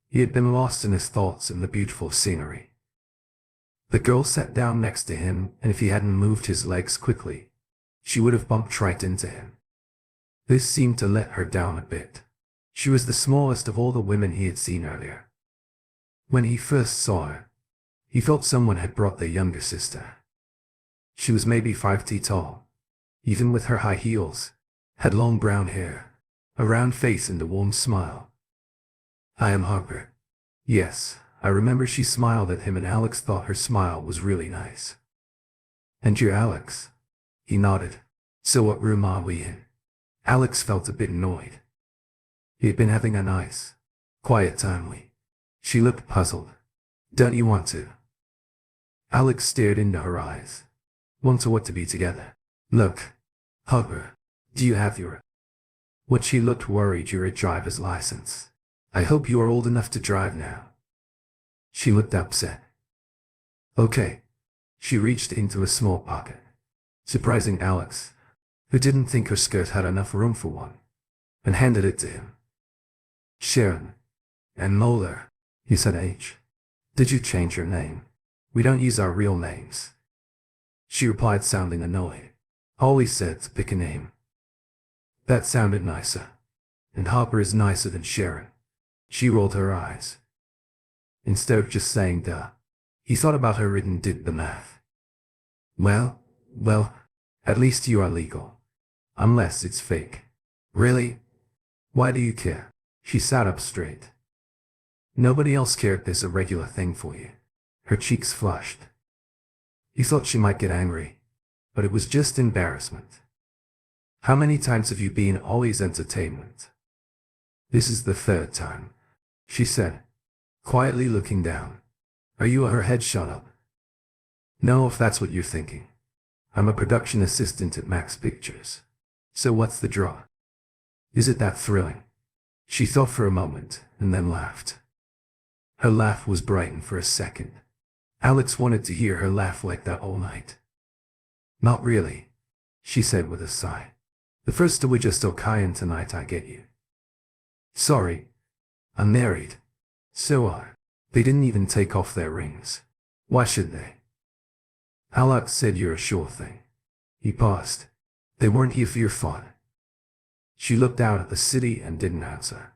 He had been lost in his thoughts in the beautiful scenery. The girl sat down next to him, and if he hadn't moved his legs quickly, she would have bumped right into him. This seemed to let her down a bit. She was the smallest of all the women he had seen earlier. When he first saw her, he felt someone had brought their younger sister. She was maybe 5 feet tall, even with her high heels, had long brown hair, a round face, and a warm smile. "I am Harper." Yes, I remember she smiled at him, and Alex thought her smile was really nice. "And you're Alex?" He nodded. "So what room are we in?" Alex felt a bit annoyed. He had been having a nice, quiet time. She looked puzzled. "Don't you want to?" Alex stared into her eyes. "Want to what? To be together?" "Look, Harper, do you have your—" What she looked worried. "You're a driver's license. I hope you are old enough to drive now." She looked upset. "Okay." She reached into a small pocket, surprising Alex, who didn't think her skirt had enough room for one, and handed it to him. "Sharon. And Moeller," he said. "H. Did you change your name? We don't use our real names." She replied, sounding annoyed. "Always said to pick a name." That sounded nicer. And Harper is nicer than Sharon. She rolled her eyes. Instead of just saying duh, he thought about her and did the math. Well, at least you are legal. Unless it's fake." "Really? Why do you care?" She sat up straight. "Nobody else cared. There's a regular thing for you." Her cheeks flushed. He thought she might get angry, but it was just embarrassment. "How many times have you been Always Entertainment?" "This is the 3rd time," she said, quietly looking down. "Are you?" Her head shot up. "No, if that's what you're thinking. I'm a production assistant at Max Pictures. So what's the draw? Is it that thrilling?" She thought for a moment, and then laughed. Her laugh was brightened for a second. Alex wanted to hear her laugh like that all night. "Not really," she said with a sigh. "The first we're just okay, and tonight I get you." "Sorry. I'm married." "So are." They didn't even take off their rings. "Why should they?" "Alex said you're a sure thing." He paused. "They weren't here for your fun." She looked out at the city and didn't answer.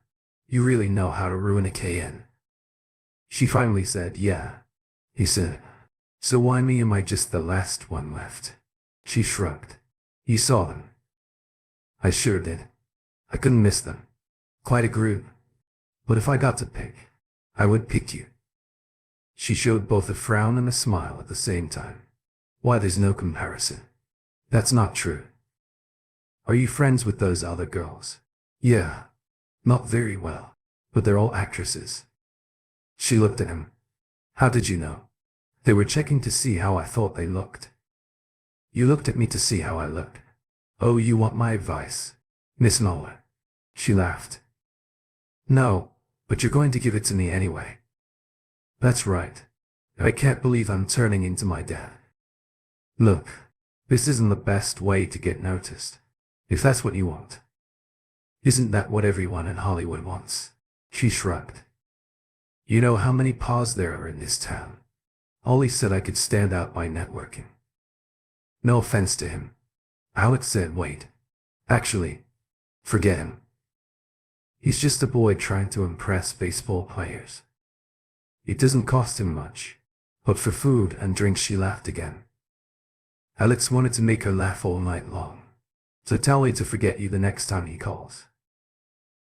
"You really know how to ruin a KN." She finally said, "Yeah." He said, "So why me? Am I just the last one left?" She shrugged. "You saw them." "I sure did. I couldn't miss them. Quite a group. But if I got to pick, I would pick you." She showed both a frown and a smile at the same time. "Why, there's no comparison." "That's not true." "Are you friends with those other girls?" "Yeah. Not very well, but they're all actresses." She looked at him. "How did you know?" "They were checking to see how I thought they looked." "You looked at me to see how I looked?" "Oh, you want my advice, Miss Moeller?" She laughed. "No, but you're going to give it to me anyway." "That's right. I can't believe I'm turning into my dad." "Look, this isn't the best way to get noticed, if that's what you want." "Isn't that what everyone in Hollywood wants?" She shrugged. "You know how many paws there are in this town. Ollie said I could stand out by networking." "No offense to him." Alex said, "Wait. Actually, forget him." He's just a boy trying to impress baseball players. It doesn't cost him much, but for food and drinks she laughed again. Alex wanted to make her laugh all night long, so tell her to forget you the next time he calls.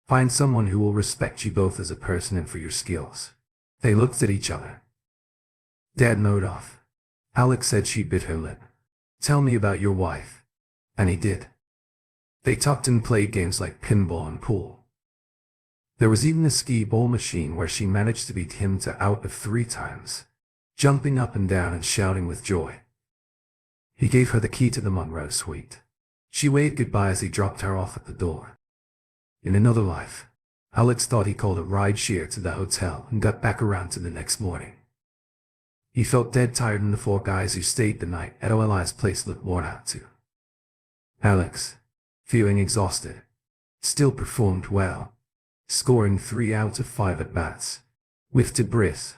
Find someone who will respect you both as a person and for your skills. They looked at each other. Dad nodded off. Alex said she bit her lip. Tell me about your wife. And he did. They talked and played games like pinball and pool. There was even a skee ball machine where she managed to beat him to out of 3 times, jumping up and down and shouting with joy. He gave her the key to the Monroe suite. She waved goodbye as he dropped her off at the door. In another life, Alex thought he called a ride-share to the hotel and got back around to the next morning. He felt dead tired and the 4 guys who stayed the night at OLI's place looked worn out too. Alex, feeling exhausted, still performed well, scoring 3 out of 5 at-bats, with debris,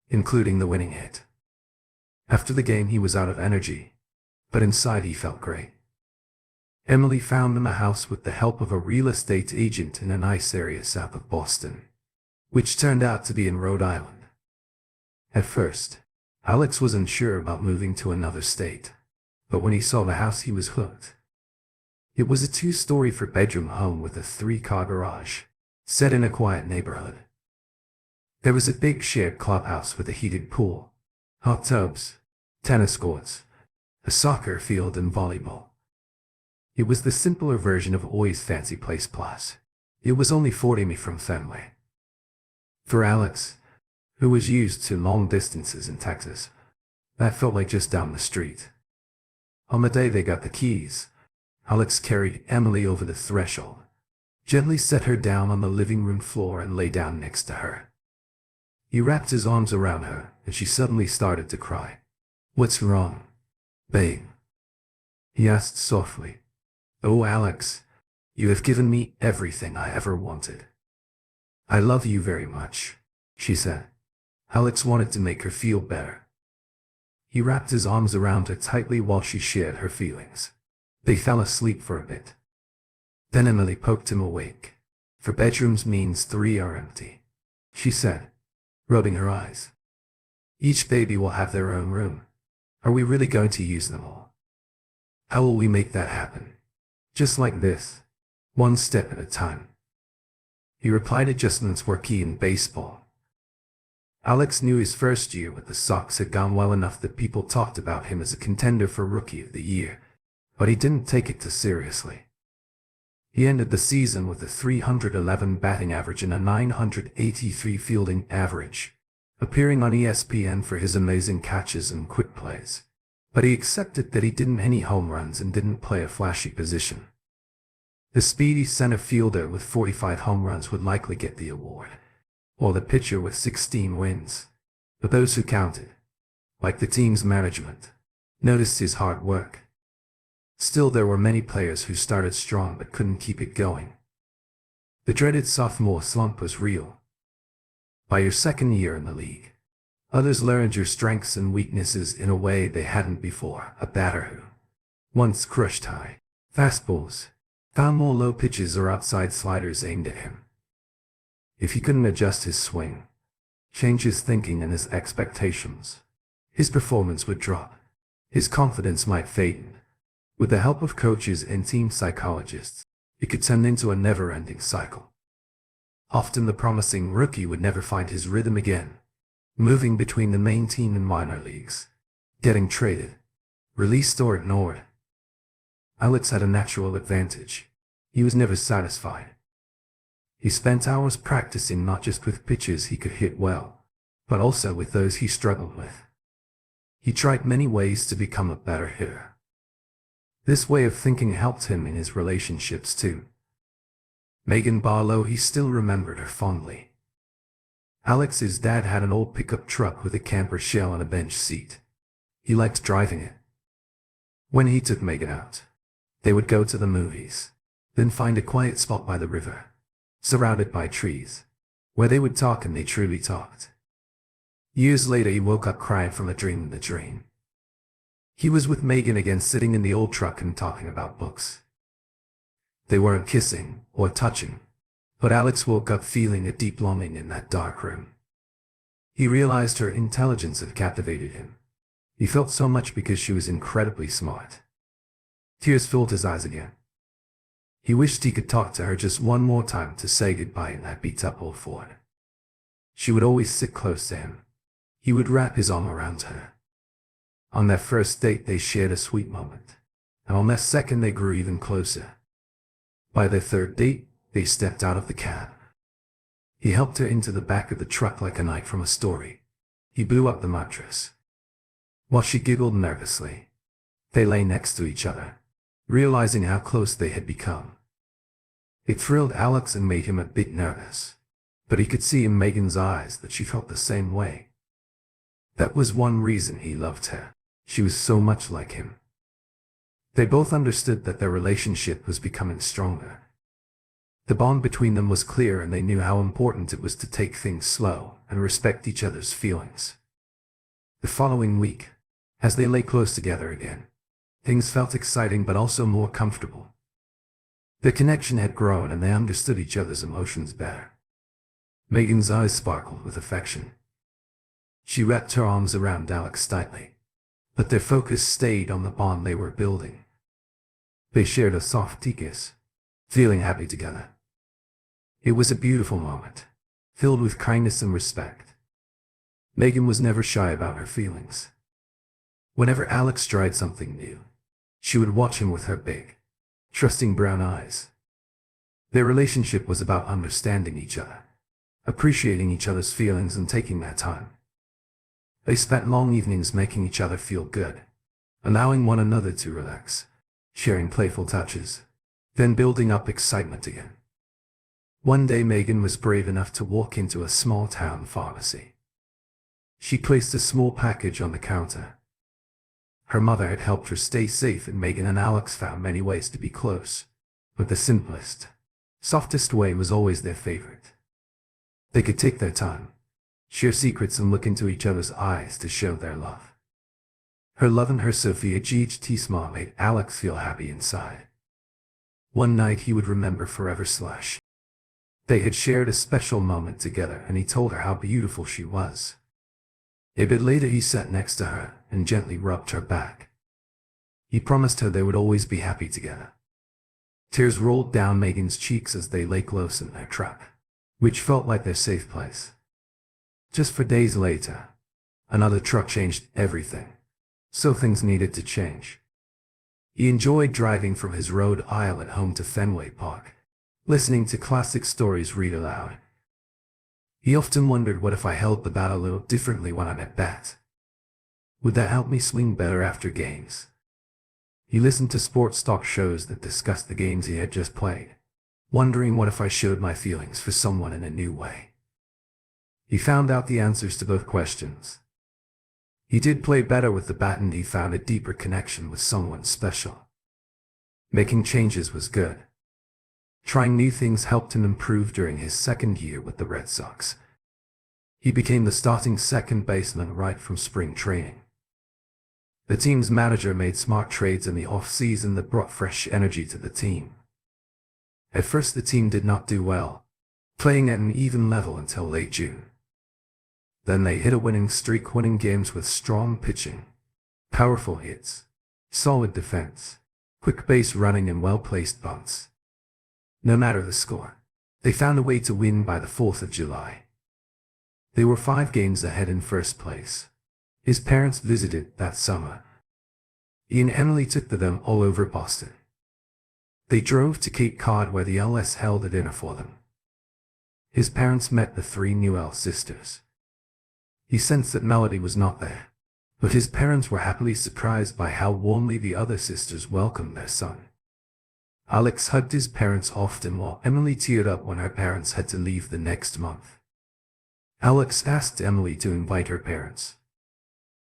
including the winning hit. After the game he was out of energy, but inside he felt great. Emily found them a house with the help of a real estate agent in a nice area south of Boston, which turned out to be in Rhode Island. At first, Alex was unsure about moving to another state, but when he saw the house he was hooked. It was a 2-story 4-bedroom home with a 3-car garage, set in a quiet neighborhood. There was a big shared clubhouse with a heated pool, hot tubs, tennis courts, a soccer field and volleyball. It was the simpler version of Oi's fancy place plus. It was only 40 minutes from Fenway. For Alex, who was used to long distances in Texas, that felt like just down the street. On the day they got the keys, Alex carried Emily over the threshold, gently set her down on the living room floor and lay down next to her. He wrapped his arms around her, and she suddenly started to cry. "What's wrong, babe?" he asked softly. "Oh, Alex, you have given me everything I ever wanted." "I love you very much," she said. Alex wanted to make her feel better. He wrapped his arms around her tightly while she shared her feelings. They fell asleep for a bit. Then Emily poked him awake. "For bedrooms means 3 are empty," she said, rubbing her eyes. "Each baby will have their own room. Are we really going to use them all? How will we make that happen? Just like this, one step at a time." He replied adjustments were key in baseball. Alex knew his first year with the Sox had gone well enough that people talked about him as a contender for Rookie of the Year, but he didn't take it too seriously. He ended the season with a .311 batting average and a .983 fielding average, appearing on ESPN for his amazing catches and quick plays. But he accepted that he didn't hit any home runs and didn't play a flashy position. The speedy center fielder with 45 home runs would likely get the award, or the pitcher with 16 wins. But those who counted, like the team's management, noticed his hard work. Still, there were many players who started strong but couldn't keep it going. The dreaded sophomore slump was real. By your second year in the league, others learned your strengths and weaknesses in a way they hadn't before. A batter who once crushed high fastballs found more low pitches or outside sliders aimed at him. If he couldn't adjust his swing, change his thinking and his expectations, his performance would drop. His confidence might fade. With the help of coaches and team psychologists, it could turn into a never-ending cycle. Often the promising rookie would never find his rhythm again, moving between the main team and minor leagues, getting traded, released or ignored. Alex had a natural advantage. He was never satisfied. He spent hours practicing not just with pitches he could hit well, but also with those he struggled with. He tried many ways to become a better hitter. This way of thinking helped him in his relationships too. Megan Barlow, he still remembered her fondly. Alex's dad had an old pickup truck with a camper shell and a bench seat. He liked driving it. When he took Megan out, they would go to the movies, then find a quiet spot by the river, surrounded by trees, where they would talk, and they truly talked. Years later he woke up crying from a dream in the dream. He was with Megan again, sitting in the old truck and talking about books. They weren't kissing or touching, But Alex woke up feeling a deep longing in that dark room. He realized her intelligence had captivated him. He felt so much because she was incredibly smart. Tears filled his eyes again. He wished he could talk to her just one more time to say goodbye in that beat-up old Ford. She would always sit close to him. He would wrap his arm around her. On their first date, they shared a sweet moment. And on their second, they grew even closer. By their third date, they stepped out of the cab. He helped her into the back of the truck like a knight from a story. He blew up the mattress. While she giggled nervously, they lay next to each other, realizing how close they had become. It thrilled Alex and made him a bit nervous, but he could see in Megan's eyes that she felt the same way. That was one reason he loved her. She was so much like him. They both understood that their relationship was becoming stronger. The bond between them was clear, and they knew how important it was to take things slow and respect each other's feelings. The following week, as they lay close together again, things felt exciting but also more comfortable. Their connection had grown and they understood each other's emotions better. Megan's eyes sparkled with affection. She wrapped her arms around Alex tightly, but their focus stayed on the bond they were building. They shared a soft kiss, feeling happy together. It was a beautiful moment, filled with kindness and respect. Megan was never shy about her feelings. Whenever Alex tried something new, she would watch him with her big, trusting brown eyes. Their relationship was about understanding each other, appreciating each other's feelings and taking their time. They spent long evenings making each other feel good, allowing one another to relax, sharing playful touches, then building up excitement again. One day Megan was brave enough to walk into a small town pharmacy. She placed a small package on the counter. Her mother had helped her stay safe, and Megan and Alex found many ways to be close, but the simplest, softest way was always their favorite. They could take their time, share secrets, and look into each other's eyes to show their love. Her love and her Sophia GHT smile made Alex feel happy inside. One night he would remember forever. They had shared a special moment together, and he told her how beautiful she was. A bit later he sat next to her and gently rubbed her back. He promised her they would always be happy together. Tears rolled down Megan's cheeks as they lay close in their truck, which felt like their safe place. Just 4 days later, another truck changed everything, so things needed to change. He enjoyed driving from his Rhode Island home to Fenway Park, listening to classic stories read aloud. He often wondered, what if I held the bat a little differently when I'm at bat? Would that help me swing better after games? He listened to sports talk shows that discussed the games he had just played, wondering what if I showed my feelings for someone in a new way. He found out the answers to both questions. He did play better with the bat, and he found a deeper connection with someone special. Making changes was good. Trying new things helped him improve during his second year with the Red Sox. He became the starting second baseman right from spring training. The team's manager made smart trades in the off-season that brought fresh energy to the team. At first the team did not do well, playing at an even level until late June. Then they hit a winning streak, winning games with strong pitching, powerful hits, solid defense, quick base running, and well-placed bunts. No matter the score, they found a way to win by the 4th of July. They were 5 games ahead in first place. His parents visited that summer. He and Emily took them all over Boston. They drove to Cape Cod, where the LS held a dinner for them. His parents met the 3 Newell sisters. He sensed that Melody was not there, but his parents were happily surprised by how warmly the other sisters welcomed their son. Alex hugged his parents often, while Emily teared up when her parents had to leave the next month. Alex asked Emily to invite her parents.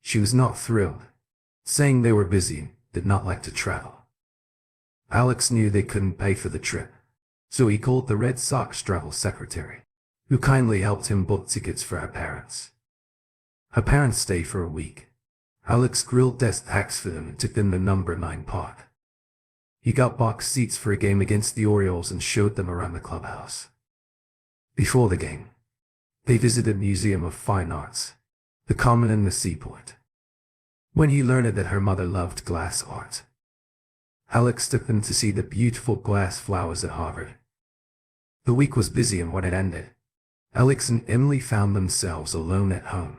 She was not thrilled, saying they were busy and did not like to travel. Alex knew they couldn't pay for the trip, so he called the Red Sox travel secretary, who kindly helped him book tickets for her parents. Her parents stayed for a week. Alex grilled desk hacks for them and took them to number 9 park. He got box seats for a game against the Orioles and showed them around the clubhouse. Before the game, they visited Museum of Fine Arts, the Common in the Seaport. When he learned that her mother loved glass art, Alex took them to see the beautiful glass flowers at Harvard. The week was busy, and when it ended, Alex and Emily found themselves alone at home.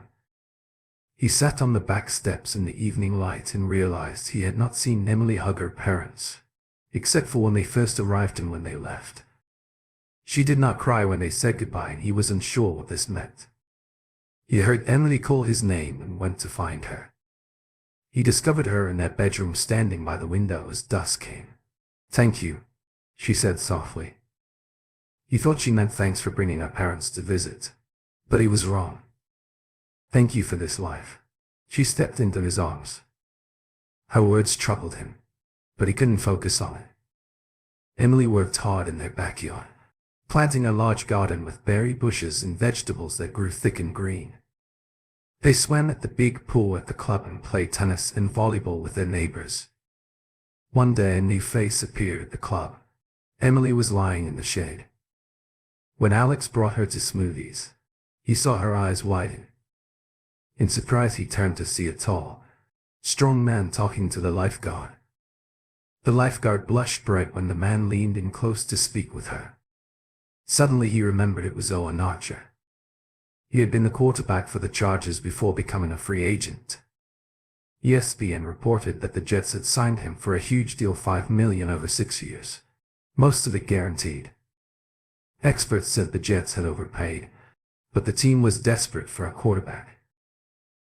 He sat on the back steps in the evening light and realized he had not seen Emily hug her parents, except for when they first arrived and when they left. She did not cry when they said goodbye, and he was unsure what this meant. He heard Emily call his name and went to find her. He discovered her in that bedroom, standing by the window as dusk came. "Thank you," she said softly. He thought she meant thanks for bringing her parents to visit, but he was wrong. "Thank you for this life." She stepped into his arms. Her words troubled him, but he couldn't focus on it. Emily worked hard in their backyard, planting a large garden with berry bushes and vegetables that grew thick and green. They swam at the big pool at the club and played tennis and volleyball with their neighbors. One day a new face appeared at the club. Emily was lying in the shade. When Alex brought her to smoothies, he saw her eyes widen. In surprise, he turned to see a tall, strong man talking to the lifeguard. The lifeguard blushed bright when the man leaned in close to speak with her. Suddenly he remembered it was Owen Archer. He had been the quarterback for the Chargers before becoming a free agent. ESPN reported that the Jets had signed him for a huge deal, $5 million over 6 years, most of it guaranteed. Experts said the Jets had overpaid, but the team was desperate for a quarterback.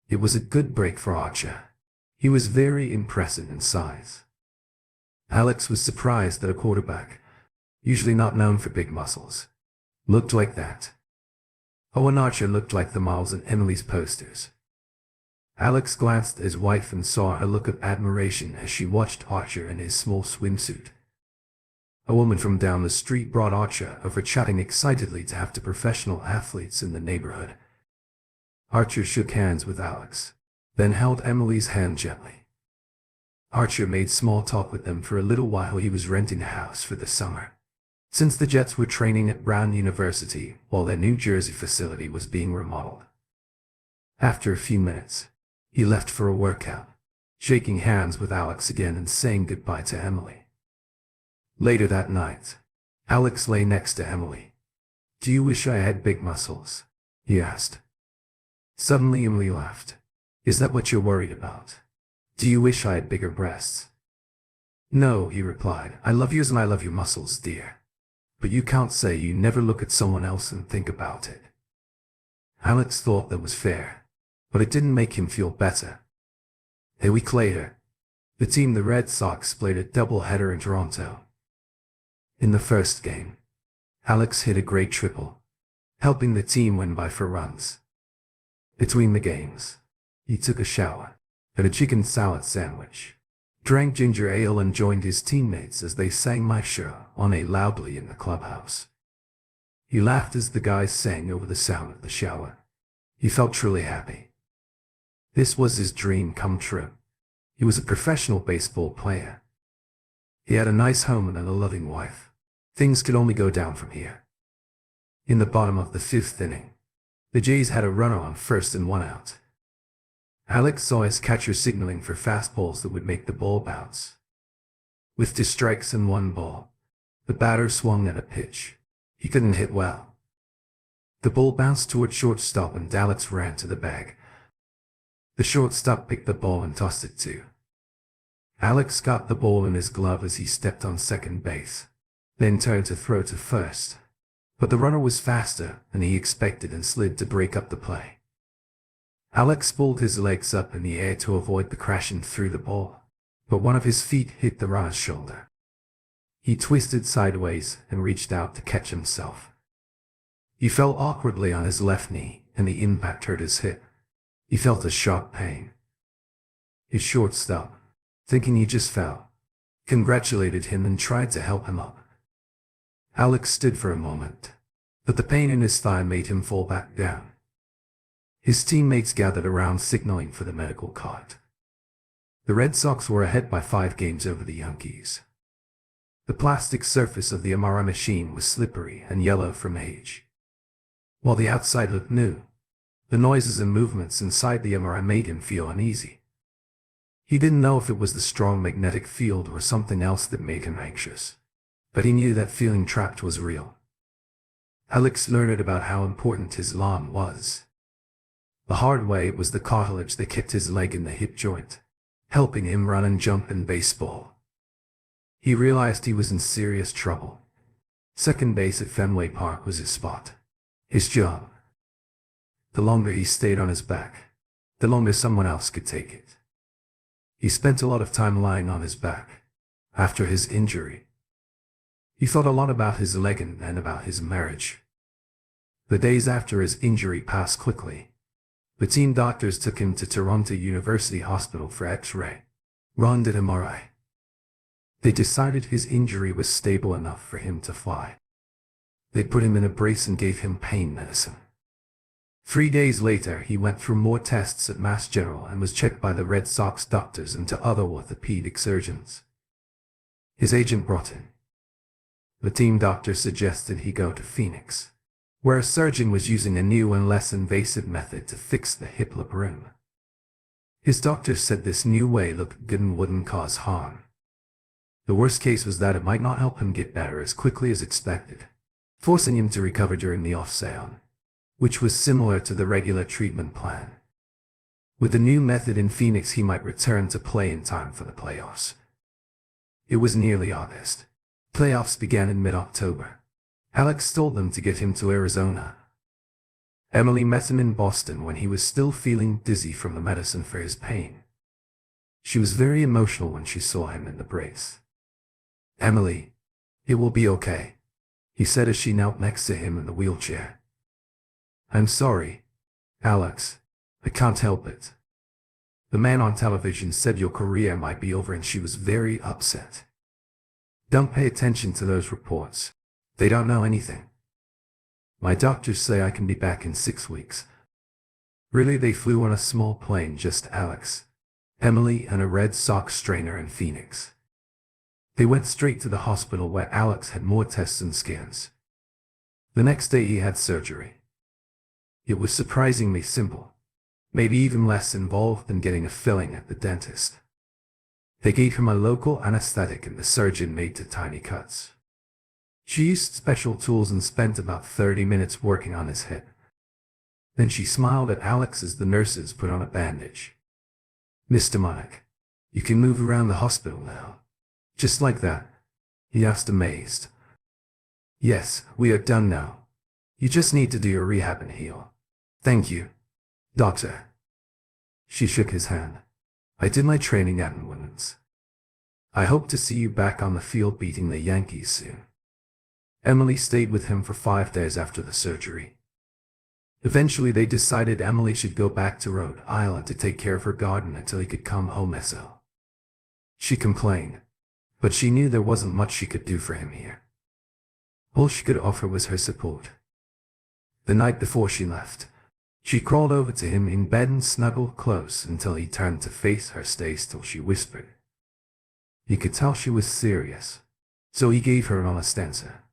It was a good break for Archer. He was very impressive in size. Alex was surprised that a quarterback, usually not known for big muscles, looked like that. Owen Archer looked like the models in Emily's posters. Alex glanced at his wife and saw her look of admiration as she watched Archer in his small swimsuit. A woman from down the street brought Archer over, chatting excitedly to have to professional athletes in the neighborhood. Archer shook hands with Alex, then held Emily's hand gently. Archer made small talk with them for a little while. He was renting a house for the summer, since the Jets were training at Brown University while their New Jersey facility was being remodeled. After a few minutes, he left for a workout, shaking hands with Alex again and saying goodbye to Emily. Later that night, Alex lay next to Emily. "Do you wish I had big muscles?" he asked. Suddenly Emily laughed. "Is that what you're worried about? Do you wish I had bigger breasts?" "No," he replied. "I love yours and I love your muscles, dear. But you can't say you never look at someone else and think about it." Alex thought that was fair, but it didn't make him feel better. A week later, the team, the Red Sox, played a doubleheader in Toronto. In the first game, Alex hit a great triple, helping the team win by 4 runs. Between the games, he took a shower, had a chicken salad sandwich, drank ginger ale and joined his teammates as they sang "My Show" on A loudly in the clubhouse. He laughed as the guys sang over the sound of the shower. He felt truly happy. This was his dream come true. He was a professional baseball player. He had a nice home and a loving wife. Things could only go down from here. In the bottom of the 5th inning, the Jays had a runner on first and 1 out. Alex saw his catcher signaling for fastballs that would make the ball bounce. With 2 strikes and 1 ball, the batter swung at a pitch he couldn't hit well. The ball bounced toward shortstop and Alex ran to the bag. The shortstop picked the ball and tossed it too. Alex got the ball in his glove as he stepped on second base, then turned to throw to first. But the runner was faster than he expected and slid to break up the play. Alex pulled his legs up in the air to avoid the crashing through the ball, but one of his feet hit the runner's shoulder. He twisted sideways and reached out to catch himself. He fell awkwardly on his left knee, and the impact hurt his hip. He felt a sharp pain. His shortstop, thinking he just fell, congratulated him and tried to help him up. Alex stood for a moment, but the pain in his thigh made him fall back down. His teammates gathered around, signaling for the medical cart. The Red Sox were ahead by 5 games over the Yankees. The plastic surface of the MRI machine was slippery and yellow from age. While the outside looked new, the noises and movements inside the MRI made him feel uneasy. He didn't know if it was the strong magnetic field or something else that made him anxious, but he knew that feeling trapped was real. Alex learned about how important his lung was. The hard way, it was the cartilage that kept his leg in the hip joint, helping him run and jump in baseball. He realized he was in serious trouble. Second base at Fenway Park was his spot, his job. The longer he stayed on his back, the longer someone else could take it. He spent a lot of time lying on his back after his injury. He thought a lot about his leg and about his marriage. The days after his injury passed quickly. The team doctors took him to Toronto University Hospital for X-ray. Ron did MRI. They decided his injury was stable enough for him to fly. They put him in a brace and gave him pain medicine. 3 days later, he went through more tests at Mass General and was checked by the Red Sox doctors and to other orthopedic surgeons. His agent brought him. The team doctor suggested he go to Phoenix, where a surgeon was using a new and less invasive method to fix the hip limb. His doctor said this new way looked good and wouldn't cause harm. The worst case was that it might not help him get better as quickly as expected, forcing him to recover during the off-season, which was similar to the regular treatment plan. With the new method in Phoenix, he might return to play in time for the playoffs. It was nearly August. Playoffs began in mid-October. Alex told them to get him to Arizona. Emily met him in Boston when he was still feeling dizzy from the medicine for his pain. She was very emotional when she saw him in the brace. "Emily, it will be okay," he said as she knelt next to him in the wheelchair. "I'm sorry, Alex. I can't help it. The man on television said your career might be over and she was very upset. Don't pay attention to those reports. They don't know anything. My doctors say I can be back in 6 weeks." Really, they flew on a small plane, just Alex, Emily, and a Red Sox trainer in Phoenix. They went straight to the hospital where Alex had more tests and scans. The next day he had surgery. It was surprisingly simple, maybe even less involved than getting a filling at the dentist. They gave him a local anesthetic and the surgeon made the tiny cuts. She used special tools and spent about 30 minutes working on his hip. Then she smiled at Alex as the nurses put on a bandage. "Mr. Monik, you can move around the hospital now." "Just like that?" he asked, amazed. "Yes, we are done now. You just need to do your rehab and heal." "Thank you, doctor." She shook his hand. "I did my training at Women's. I hope to see you back on the field beating the Yankees soon." Emily stayed with him for 5 days after the surgery. Eventually they decided Emily should go back to Rhode Island to take care of her garden until he could come home SL. She complained, but she knew there wasn't much she could do for him here. All she could offer was her support. The night before she left, she crawled over to him in bed and snuggled close until he turned to face her. "Stay still," she whispered. He could tell she was serious, so he gave her an honest answer.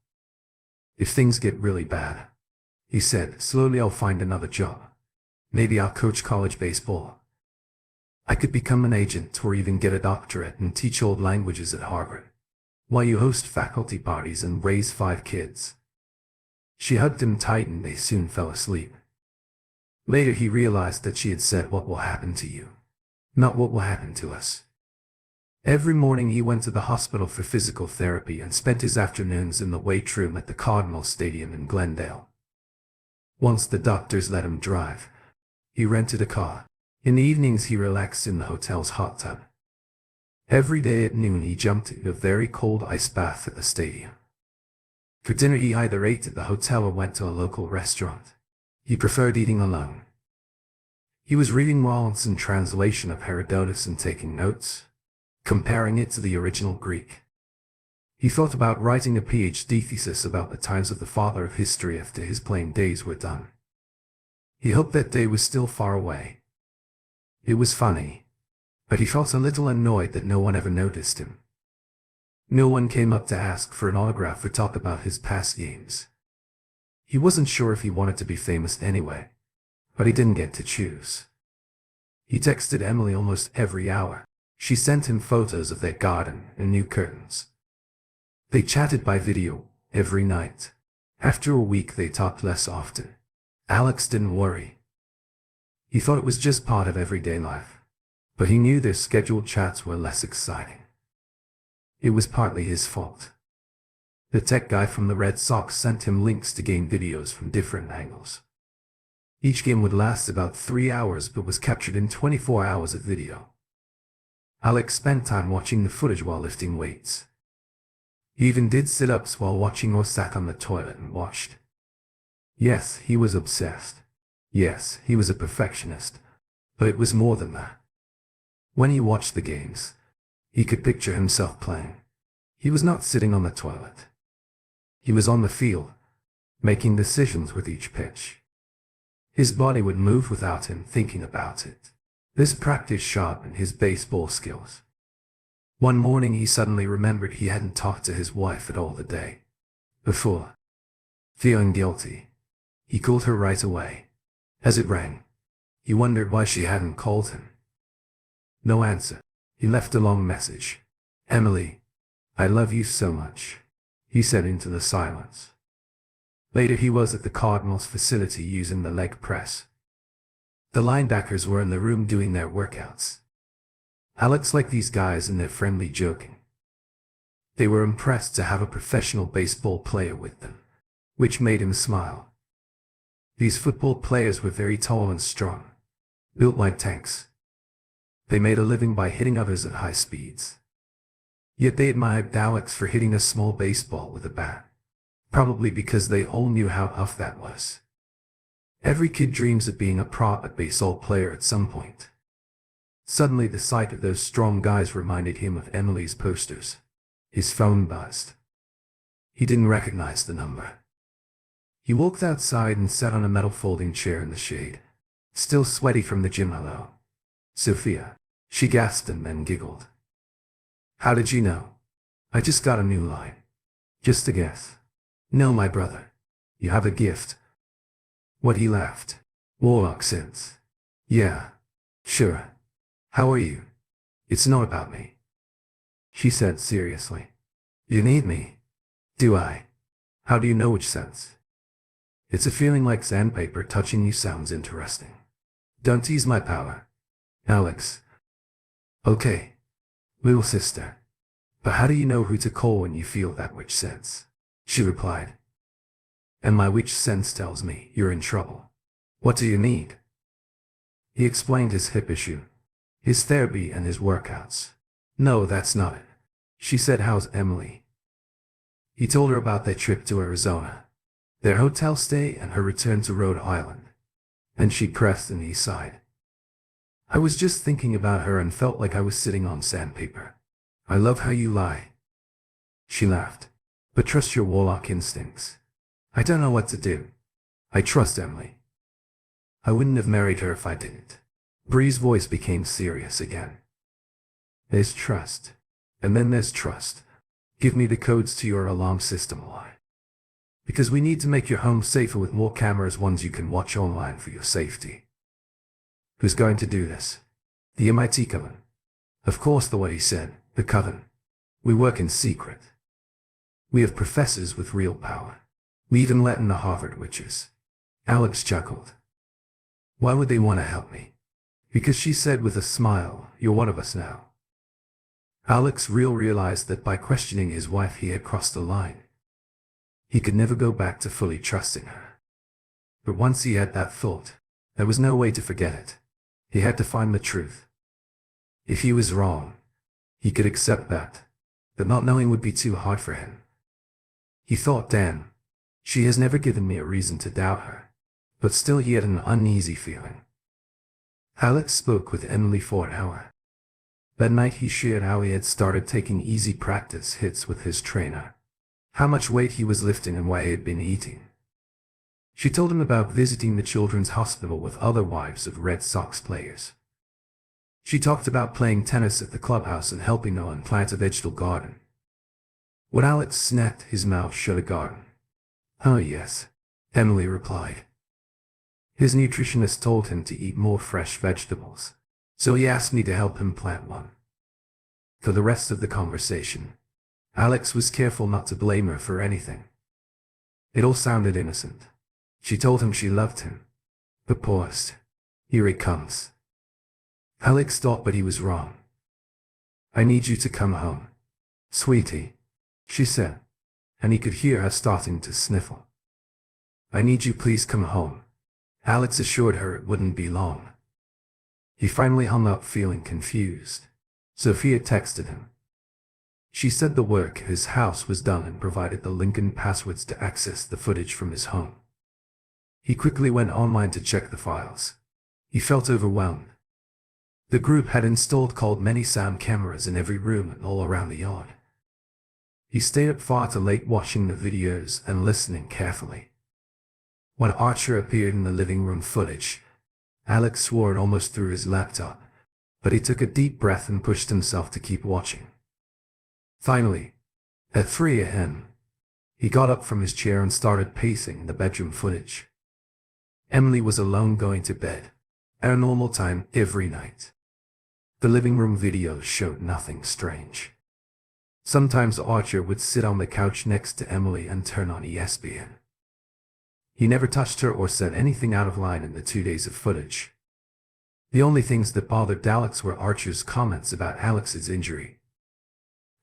"If things get really bad," he said slowly, "I'll find another job. Maybe I'll coach college baseball. I could become an agent or even get a doctorate and teach old languages at Harvard, while you host faculty parties and raise 5 kids. She hugged him tight and they soon fell asleep. Later he realized that she had said, "What will happen to you? Not what will happen to us." Every morning he went to the hospital for physical therapy and spent his afternoons in the weight room at the Cardinal Stadium in Glendale. Once the doctors let him drive, he rented a car. In the evenings he relaxed in the hotel's hot tub. Every day at noon he jumped into a very cold ice bath at the stadium. For dinner he either ate at the hotel or went to a local restaurant. He preferred eating alone. He was reading Wallen's translation of Herodotus and taking notes, comparing it to the original Greek. He thought about writing a PhD thesis about the times of the father of history after his playing days were done. He hoped that day was still far away. It was funny, but he felt a little annoyed that no one ever noticed him. No one came up to ask for an autograph or talk about his past games. He wasn't sure if he wanted to be famous anyway, but he didn't get to choose. He texted Emily almost every hour. She sent him photos of their garden and new curtains. They chatted by video every night. After a week, they talked less often. Alex didn't worry. He thought it was just part of everyday life, but he knew their scheduled chats were less exciting. It was partly his fault. The tech guy from the Red Sox sent him links to game videos from different angles. Each game would last about 3 hours but was captured in 24 hours of video. Alex spent time watching the footage while lifting weights. He even did sit-ups while watching or sat on the toilet and watched. Yes, he was obsessed. Yes, he was a perfectionist. But it was more than that. When he watched the games, he could picture himself playing. He was not sitting on the toilet. He was on the field, making decisions with each pitch. His body would move without him thinking about it. This practice sharpened his baseball skills. One morning he suddenly remembered he hadn't talked to his wife at all the day before. Feeling guilty, he called her right away. As it rang, he wondered why she hadn't called him. No answer. He left a long message. "Emily, I love you so much," he said into the silence. Later he was at the Cardinals facility using the leg press. The linebackers were in the room doing their workouts. Alex liked these guys and their friendly joking. They were impressed to have a professional baseball player with them, which made him smile. These football players were very tall and strong, built like tanks. They made a living by hitting others at high speeds. Yet they admired Alex for hitting a small baseball with a bat, probably because they all knew how tough that was. Every kid dreams of being a pro baseball player at some point. Suddenly the sight of those strong guys reminded him of Emily's posters. His phone buzzed. He didn't recognize the number. He walked outside and sat on a metal folding chair in the shade, still sweaty from the gym. "Hello, Sophia," she gasped and then giggled. "How did you know?" "I just got a new line." "Just a guess." "No, my brother. You have a gift." What? He laughed. "Warlock sense." "Yeah, sure. How are you?" "It's not about me," she said seriously. "You need me." "Do I?" "How do you know which sense?" "It's a feeling like sandpaper touching you. Sounds interesting." "Don't tease my power, Alex." "Okay, little sister. But how do you know who to call when you feel that witch sense?" she replied. "And my witch sense tells me you're in trouble." "What do you need?" He explained his hip issue, his therapy and his workouts. "No, that's not it," she said. "How's Emily?" He told her about their trip to Arizona, their hotel stay and her return to Rhode Island. And she pressed and he sighed. "I was just thinking about her and felt like I was sitting on sandpaper. I love how you lie." She laughed. "But trust your warlock instincts." "I don't know what to do." "I trust Emily. I wouldn't have married her if I didn't." Bree's voice became serious again. "There's trust. And then there's trust. Give me the codes to your alarm system. Why? Because we need to make your home safer with more cameras, ones you can watch online for your safety." "Who's going to do this?" "The MIT Coven." "Of course," the way he said, "the Coven. We work in secret. We have professors with real power. We even let in the Harvard witches." Alex chuckled. "Why would they want to help me?" "Because," she said with a smile, "you're one of us now." Alex realized that by questioning his wife he had crossed the line. He could never go back to fully trusting her. But once he had that thought, there was no way to forget it. He had to find the truth. If he was wrong, he could accept that, but not knowing would be too hard for him. He thought, "Damn, she has never given me a reason to doubt her." But still he had an uneasy feeling. Alex spoke with Emily for an hour. That night he shared how he had started taking easy practice hits with his trainer, how much weight he was lifting and why he had been eating. She told him about visiting the children's hospital with other wives of Red Sox players. She talked about playing tennis at the clubhouse and helping Nolan plant a vegetable garden. When Alex snapped his mouth shut, "a garden? Oh yes. Emily replied. His nutritionist told him to eat more fresh vegetables, so he asked me to help him plant one. For the rest of the conversation, Alex was careful not to blame her for anything. It all sounded innocent. She told him she loved him, but paused. Here it comes. Alex thought, but he was wrong. I need you to come home, sweetie, she said, and he could hear her starting to sniffle. I need you, please come home. Alex assured her it wouldn't be long. He finally hung up, feeling confused. Sophia texted him. She said the work at his house was done and provided the link and passwords to access the footage from his home. He quickly went online to check the files. He felt overwhelmed. The group had installed many sound cameras in every room and all around the yard. He stayed up far too late watching the videos and listening carefully. When Archer appeared in the living room footage, Alex swore it almost through his laptop, but he took a deep breath and pushed himself to keep watching. Finally, at 3 a.m., he got up from his chair and started pacing the bedroom footage. Emily was alone, going to bed at a normal time every night. The living room videos showed nothing strange. Sometimes Archer would sit on the couch next to Emily and turn on ESPN. He never touched her or said anything out of line in the 2 days of footage. The only things that bothered Alex were Archer's comments about Alex's injury.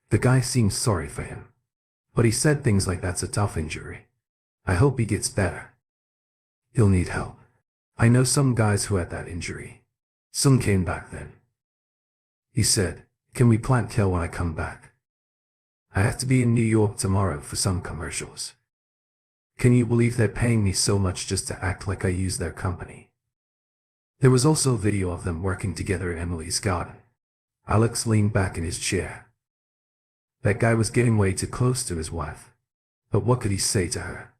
The guy seemed sorry for him, but he said things like, "That's a tough injury. I hope he gets better. He'll need help. I know some guys who had that injury. Some came back then." He said, "Can we plant kill when I come back? I have to be in New York tomorrow for some commercials. Can you believe they're paying me so much just to act like I use their company?" There was also a video of them working together in Emily's garden. Alex leaned back in his chair. That guy was getting way too close to his wife. But what could he say to her?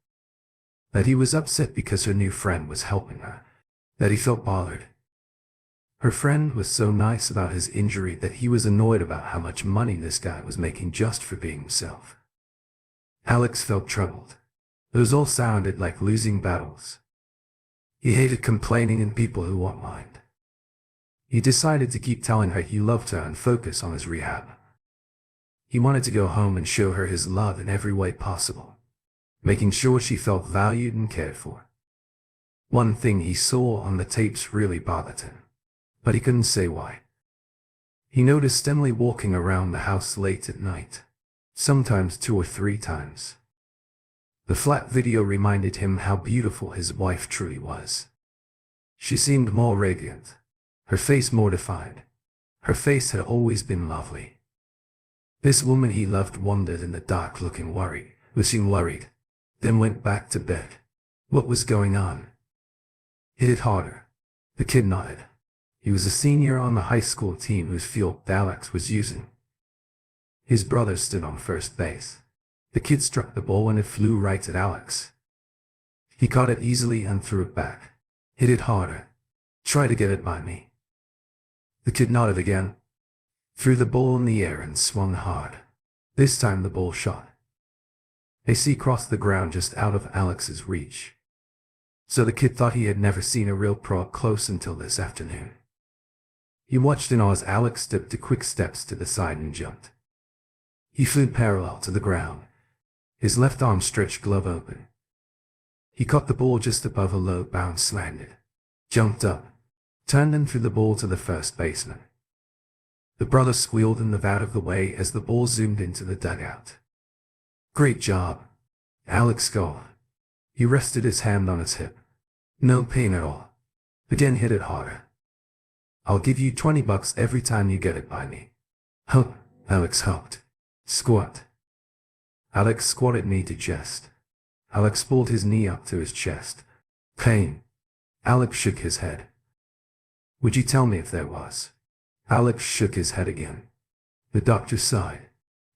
That he was upset because her new friend was helping her. That he felt bothered. Her friend was so nice about his injury that he was annoyed about how much money this guy was making just for being himself. Alex felt troubled. Those all sounded like losing battles. He hated complaining and people who won't mind. He decided to keep telling her he loved her and focus on his rehab. He wanted to go home and show her his love in every way possible, making sure she felt valued and cared for. One thing he saw on the tapes really bothered him, but he couldn't say why. He noticed Emily walking around the house late at night, sometimes 2 or 3 times. The flat video reminded him how beautiful his wife truly was. She seemed more radiant, her face more defined. Her face had always been lovely. This woman he loved wandered in the dark looking worried, then went back to bed. What was going on? Hit it harder. The kid nodded. He was a senior on the high school team whose field Alex was using. His brother stood on first base. The kid struck the ball and it flew right at Alex. He caught it easily and threw it back. Hit it harder. Try to get it by me. The kid nodded again, threw the ball in the air and swung hard. This time the ball shot. AC crossed the ground just out of Alex's reach. So the kid thought he had never seen a real pro up close until this afternoon. He watched in awe as Alex took 2 quick steps to the side and jumped. He flew parallel to the ground, his left arm stretched, glove open. He caught the ball just above a low bounce, landed, jumped up, turned and threw the ball to the first baseman. The brother squealed and moved out of the way as the ball zoomed into the dugout. "Great job," Alex called. He rested his hand on his hip. "No pain at all. Again, hit it harder. I'll give you $20 every time you get it by me." "Huh," Alex hoped. "Squat." Alex squatted knee to chest. Alex pulled his knee up to his chest. "Pain." Alex shook his head. "Would you tell me if there was?" Alex shook his head again. The doctor sighed.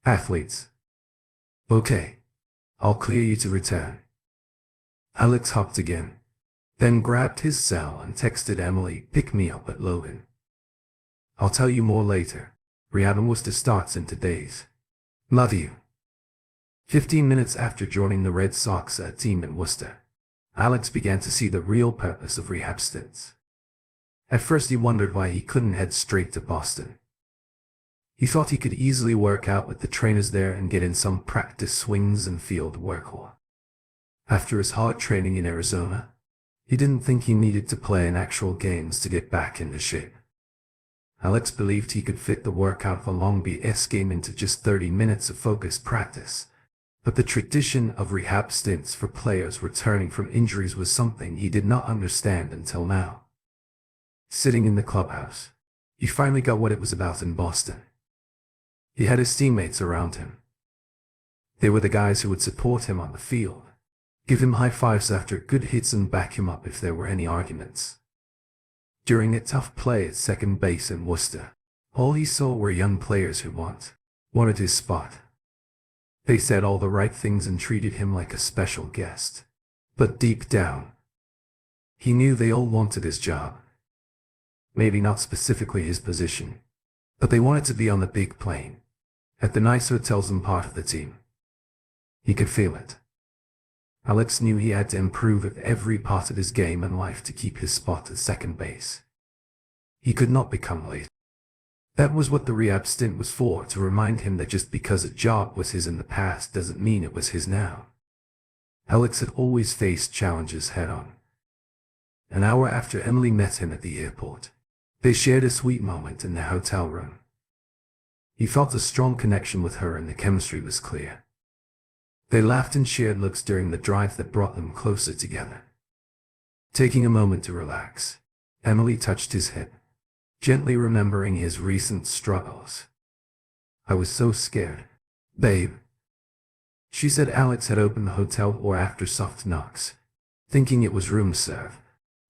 "Athletes." "Okay. I'll clear you to return." Alex hopped again, then grabbed his cell and texted Emily, "Pick me up at Logan. I'll tell you more later. Rehab in Worcester starts in 2 days. Love you." 15 minutes after joining the Red Sox team in Worcester, Alex began to see the real purpose of rehab stints. At first he wondered why he couldn't head straight to Boston. He thought he could easily work out with the trainers there and get in some practice swings and field work. After his hard training in Arizona, he didn't think he needed to play in actual games to get back into shape. Alex believed he could fit the workout of a long BS game into just 30 minutes of focused practice. But the tradition of rehab stints for players returning from injuries was something he did not understand until now. Sitting in the clubhouse, he finally got what it was about in Boston. He had his teammates around him. They were the guys who would support him on the field, give him high fives after good hits and back him up if there were any arguments. During a tough play at second base in Worcester, all he saw were young players who wanted his spot. They said all the right things and treated him like a special guest. But deep down, he knew they all wanted his job. Maybe not specifically his position, but they wanted to be on the big plane, at the nice hotels and part of the team. He could feel it. Alex knew he had to improve at every part of his game and life to keep his spot at second base. He could not become late. That was what the rehab stint was for, to remind him that just because a job was his in the past doesn't mean it was his now. Alex had always faced challenges head-on. An hour after Emily met him at the airport, they shared a sweet moment in the hotel room. He felt a strong connection with her and the chemistry was clear. They laughed and shared looks during the drive that brought them closer together. Taking a moment to relax, Emily touched his head, gently remembering his recent struggles. "I was so scared, babe," she said. Alex had opened the hotel door after soft knocks, thinking it was room serve,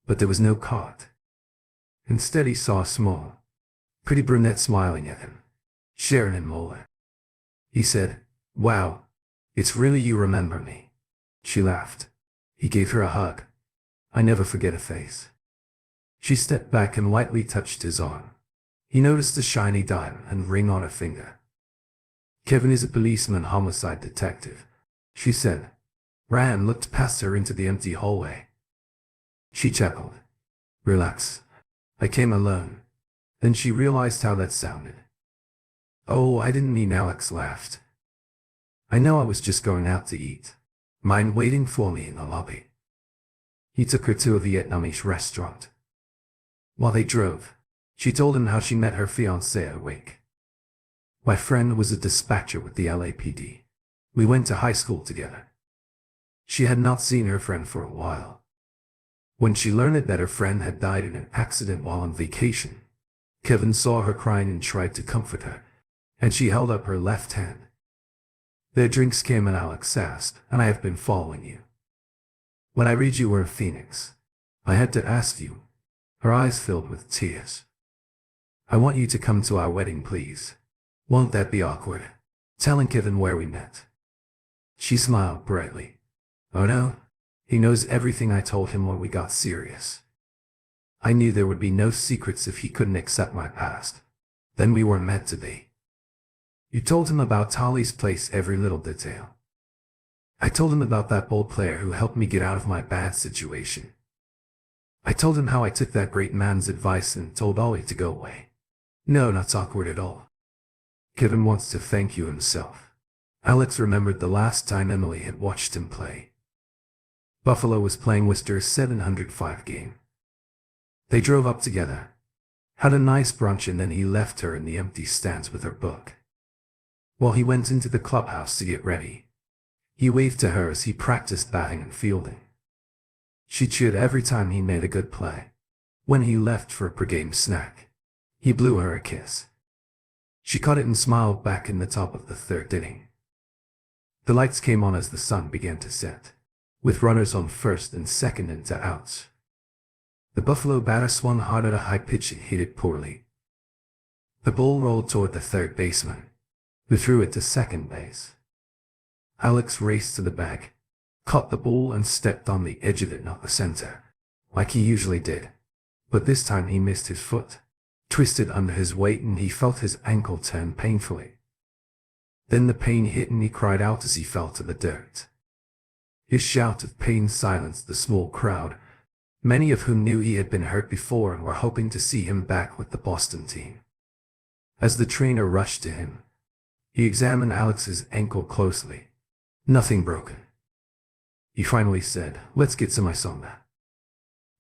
but there was no cot. Instead he saw a small, pretty brunette smiling at him. "Sharon and Mola." He said, "Wow, it's really you remember me." She laughed. He gave her a hug. "I never forget a face." She stepped back and lightly touched his arm. He noticed a shiny diamond and ring on her finger. "Kevin is a policeman homicide detective," she said. Ryan looked past her into the empty hallway. She chuckled. "Relax. I came alone." Then she realized how that sounded. "Oh, I didn't mean," Alex laughed. "I know, I was just going out to eat. Mind waiting for me in the lobby?" He took her to a Vietnamese restaurant. While they drove, she told him how she met her fiancé at a wake. "My friend was a dispatcher with the LAPD. We went to high school together." She had not seen her friend for a while. When she learned that her friend had died in an accident while on vacation, Kevin saw her crying and tried to comfort her, and she held up her left hand. Their drinks came and Alex asked, "And I have been following you. When I read you were in Phoenix, I had to ask you." Her eyes filled with tears. "I want you to come to our wedding, please. Won't that be awkward, telling Kevin where we met?" She smiled brightly. "Oh no, he knows everything I told him when we got serious. I knew there would be no secrets if he couldn't accept my past. Then we were meant to be." "You told him about Tali's place, every little detail." "I told him about that ball player who helped me get out of my bad situation. I told him how I took that great man's advice and told Ollie to go away." "No, not awkward at all. Kevin wants to thank you himself." Alex remembered the last time Emily had watched him play. Buffalo was playing Worcester's 705 game. They drove up together, had a nice brunch, and then he left her in the empty stands with her book. While he went into the clubhouse to get ready, he waved to her as he practiced batting and fielding. She cheered every time he made a good play. When he left for a pregame snack, he blew her a kiss. She caught it and smiled back in the top of the third inning. The lights came on as the sun began to set, with runners on first and second into outs. The Buffalo batter swung hard at a high pitch and hit it poorly. The ball rolled toward the third baseman, who threw it to second base. Alex raced to the bag, caught the ball and stepped on the edge of it, not the center, like he usually did. But this time he missed his foot, twisted under his weight, and he felt his ankle turn painfully. Then the pain hit and he cried out as he fell to the dirt. His shout of pain silenced the small crowd, many of whom knew he had been hurt before and were hoping to see him back with the Boston team. As the trainer rushed to him, he examined Alex's ankle closely. Nothing broken. He finally said, "Let's get some ice on that."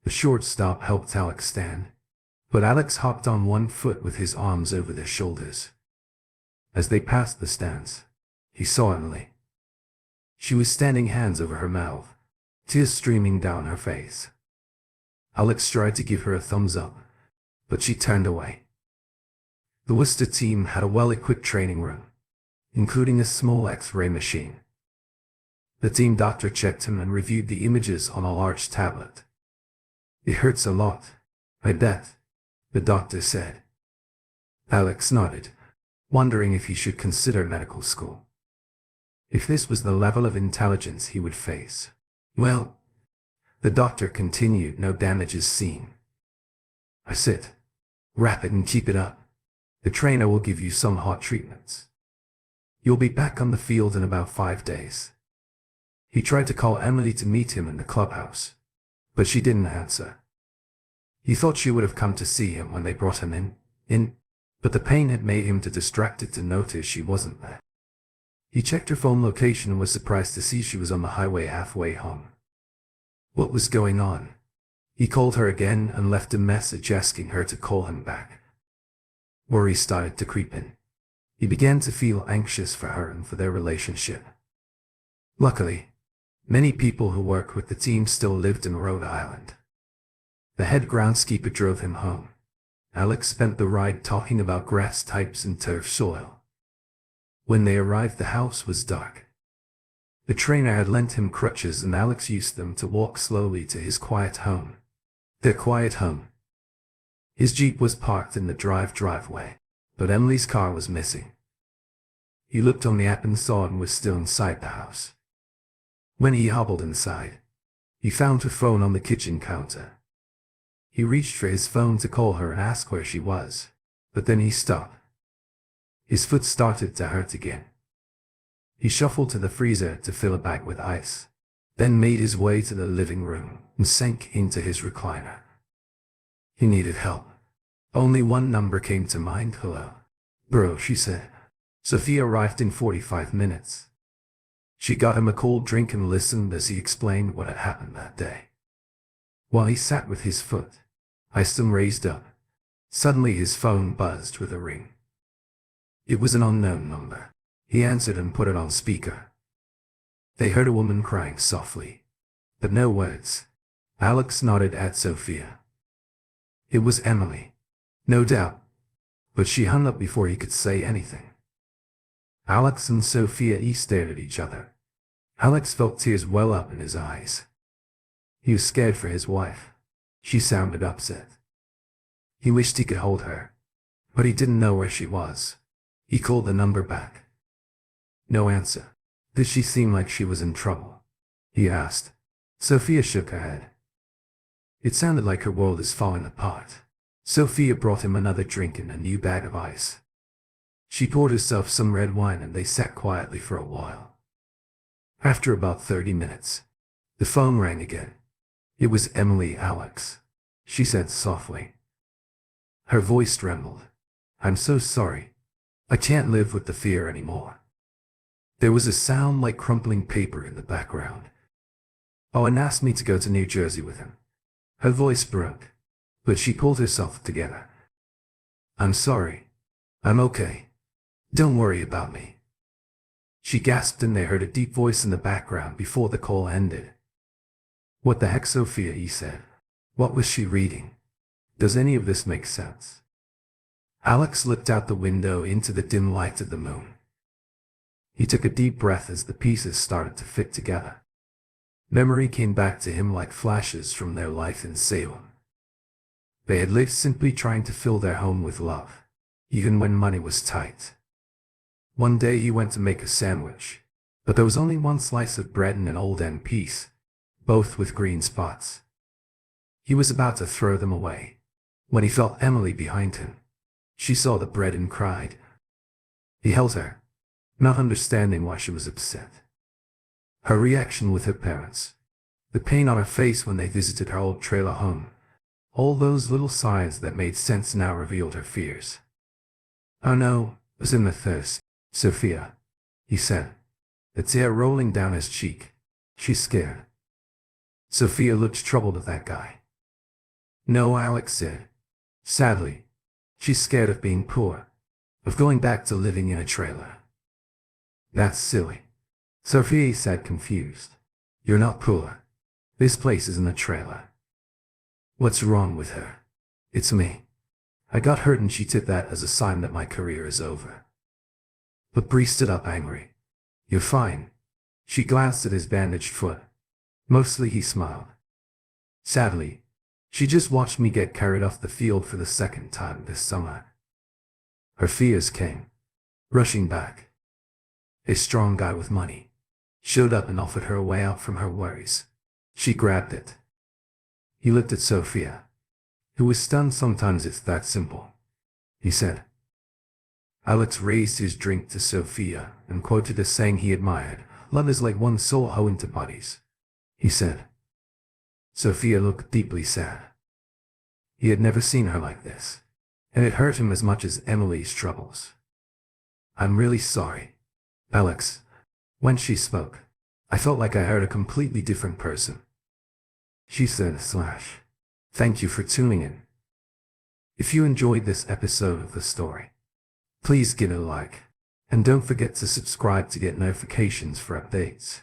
The shortstop helped Alex stand, but Alex hopped on one foot with his arms over their shoulders. As they passed the stands, he saw Emily. She was standing, hands over her mouth, tears streaming down her face. Alex tried to give her a thumbs up, but she turned away. The Worcester team had a well-equipped training room, including a small X-ray machine. The team doctor checked him and reviewed the images on a large tablet. "It hurts a lot, I bet," the doctor said. Alex nodded, wondering if he should consider medical school. If this was the level of intelligence he would face. "Well," the doctor continued, "no damage is seen. That's it. Wrap it and keep it up. The trainer will give you some hot treatments. You'll be back on the field in about 5 days." He tried to call Emily to meet him in the clubhouse, but she didn't answer. He thought she would have come to see him when they brought him in, but the pain had made him too distracted to notice she wasn't there. He checked her phone location and was surprised to see she was on the highway halfway home. What was going on? He called her again and left a message asking her to call him back. Worry started to creep in. He began to feel anxious for her and for their relationship. Luckily, many people who worked with the team still lived in Rhode Island. The head groundskeeper drove him home. Alex spent the ride talking about grass types and turf soil. When they arrived, the house was dark. The trainer had lent him crutches and Alex used them to walk slowly to his quiet home. Their quiet home. His Jeep was parked in the driveway, but Emily's car was missing. He looked on the app and saw it was still inside the house. When he hobbled inside, he found her phone on the kitchen counter. He reached for his phone to call her and ask where she was, but then he stopped. His foot started to hurt again. He shuffled to the freezer to fill a bag with ice, then made his way to the living room and sank into his recliner. He needed help. Only one number came to mind. "Hello, bro," she said. Sophia arrived in 45 minutes. She got him a cold drink and listened as he explained what had happened that day. While he sat with his foot iced and raised up, suddenly his phone buzzed with a ring. It was an unknown number. He answered and put it on speaker. They heard a woman crying softly, but no words. Alex nodded at Sophia. It was Emily, no doubt, but she hung up before he could say anything. Alex and Sophia stared at each other. Alex felt tears well up in his eyes. He was scared for his wife. She sounded upset. He wished he could hold her, but he didn't know where she was. He called the number back. No answer. Did she seem like she was in trouble? He asked. Sophia shook her head. It sounded like her world is falling apart. Sophia brought him another drink and a new bag of ice. She poured herself some red wine and they sat quietly for a while. After about 30 minutes, the phone rang again. It was Emily. "Alex," she said softly. Her voice trembled. "I'm so sorry. I can't live with the fear anymore." There was a sound like crumpling paper in the background. Owen asked me to go to New Jersey with him. Her voice broke, but she pulled herself together. "I'm sorry. I'm okay. Don't worry about me." She gasped and they heard a deep voice in the background before the call ended. "What the heck, Sophia?" he said. What was she reading? Does any of this make sense? Alex looked out the window into the dim light of the moon. He took a deep breath as the pieces started to fit together. Memory came back to him like flashes from their life in Salem. They had lived simply trying to fill their home with love, even when money was tight. One day he went to make a sandwich, but there was only one slice of bread and an old end piece, both with green spots. He was about to throw them away, when he felt Emily behind him. She saw the bread and cried. He held her, not understanding why she was upset. Her reaction with her parents. The pain on her face when they visited her old trailer home. All those little signs that made sense now revealed her fears. "Oh no," was in the thirst. "Sophia," he said, a tear rolling down his cheek. "She's scared." Sophia looked troubled at that guy. "No," Alex said. "Sadly, she's scared of being poor, of going back to living in a trailer." "That's silly," Sophia said, confused. "You're not poor. This place isn't a trailer." "What's wrong with her?" "It's me. I got hurt and she took that as a sign that my career is over." But Bree stood up angry. "You're fine." She glanced at his bandaged foot. Mostly he smiled. "Sadly, she just watched me get carried off the field for the second time this summer." Her fears came rushing back. A strong guy with money showed up and offered her a way out from her worries. She grabbed it. He looked at Sophia, who was stunned. "Sometimes it's that simple," he said. Alex raised his drink to Sophia and quoted a saying he admired. "Love is like one soul how into bodies," he said. Sophia looked deeply sad. He had never seen her like this, and it hurt him as much as Emily's troubles. "I'm really sorry, Alex." When she spoke, I felt like I heard a completely different person. She said, "Thank you for tuning in. If you enjoyed this episode of the story, please give it a like, and don't forget to subscribe to get notifications for updates."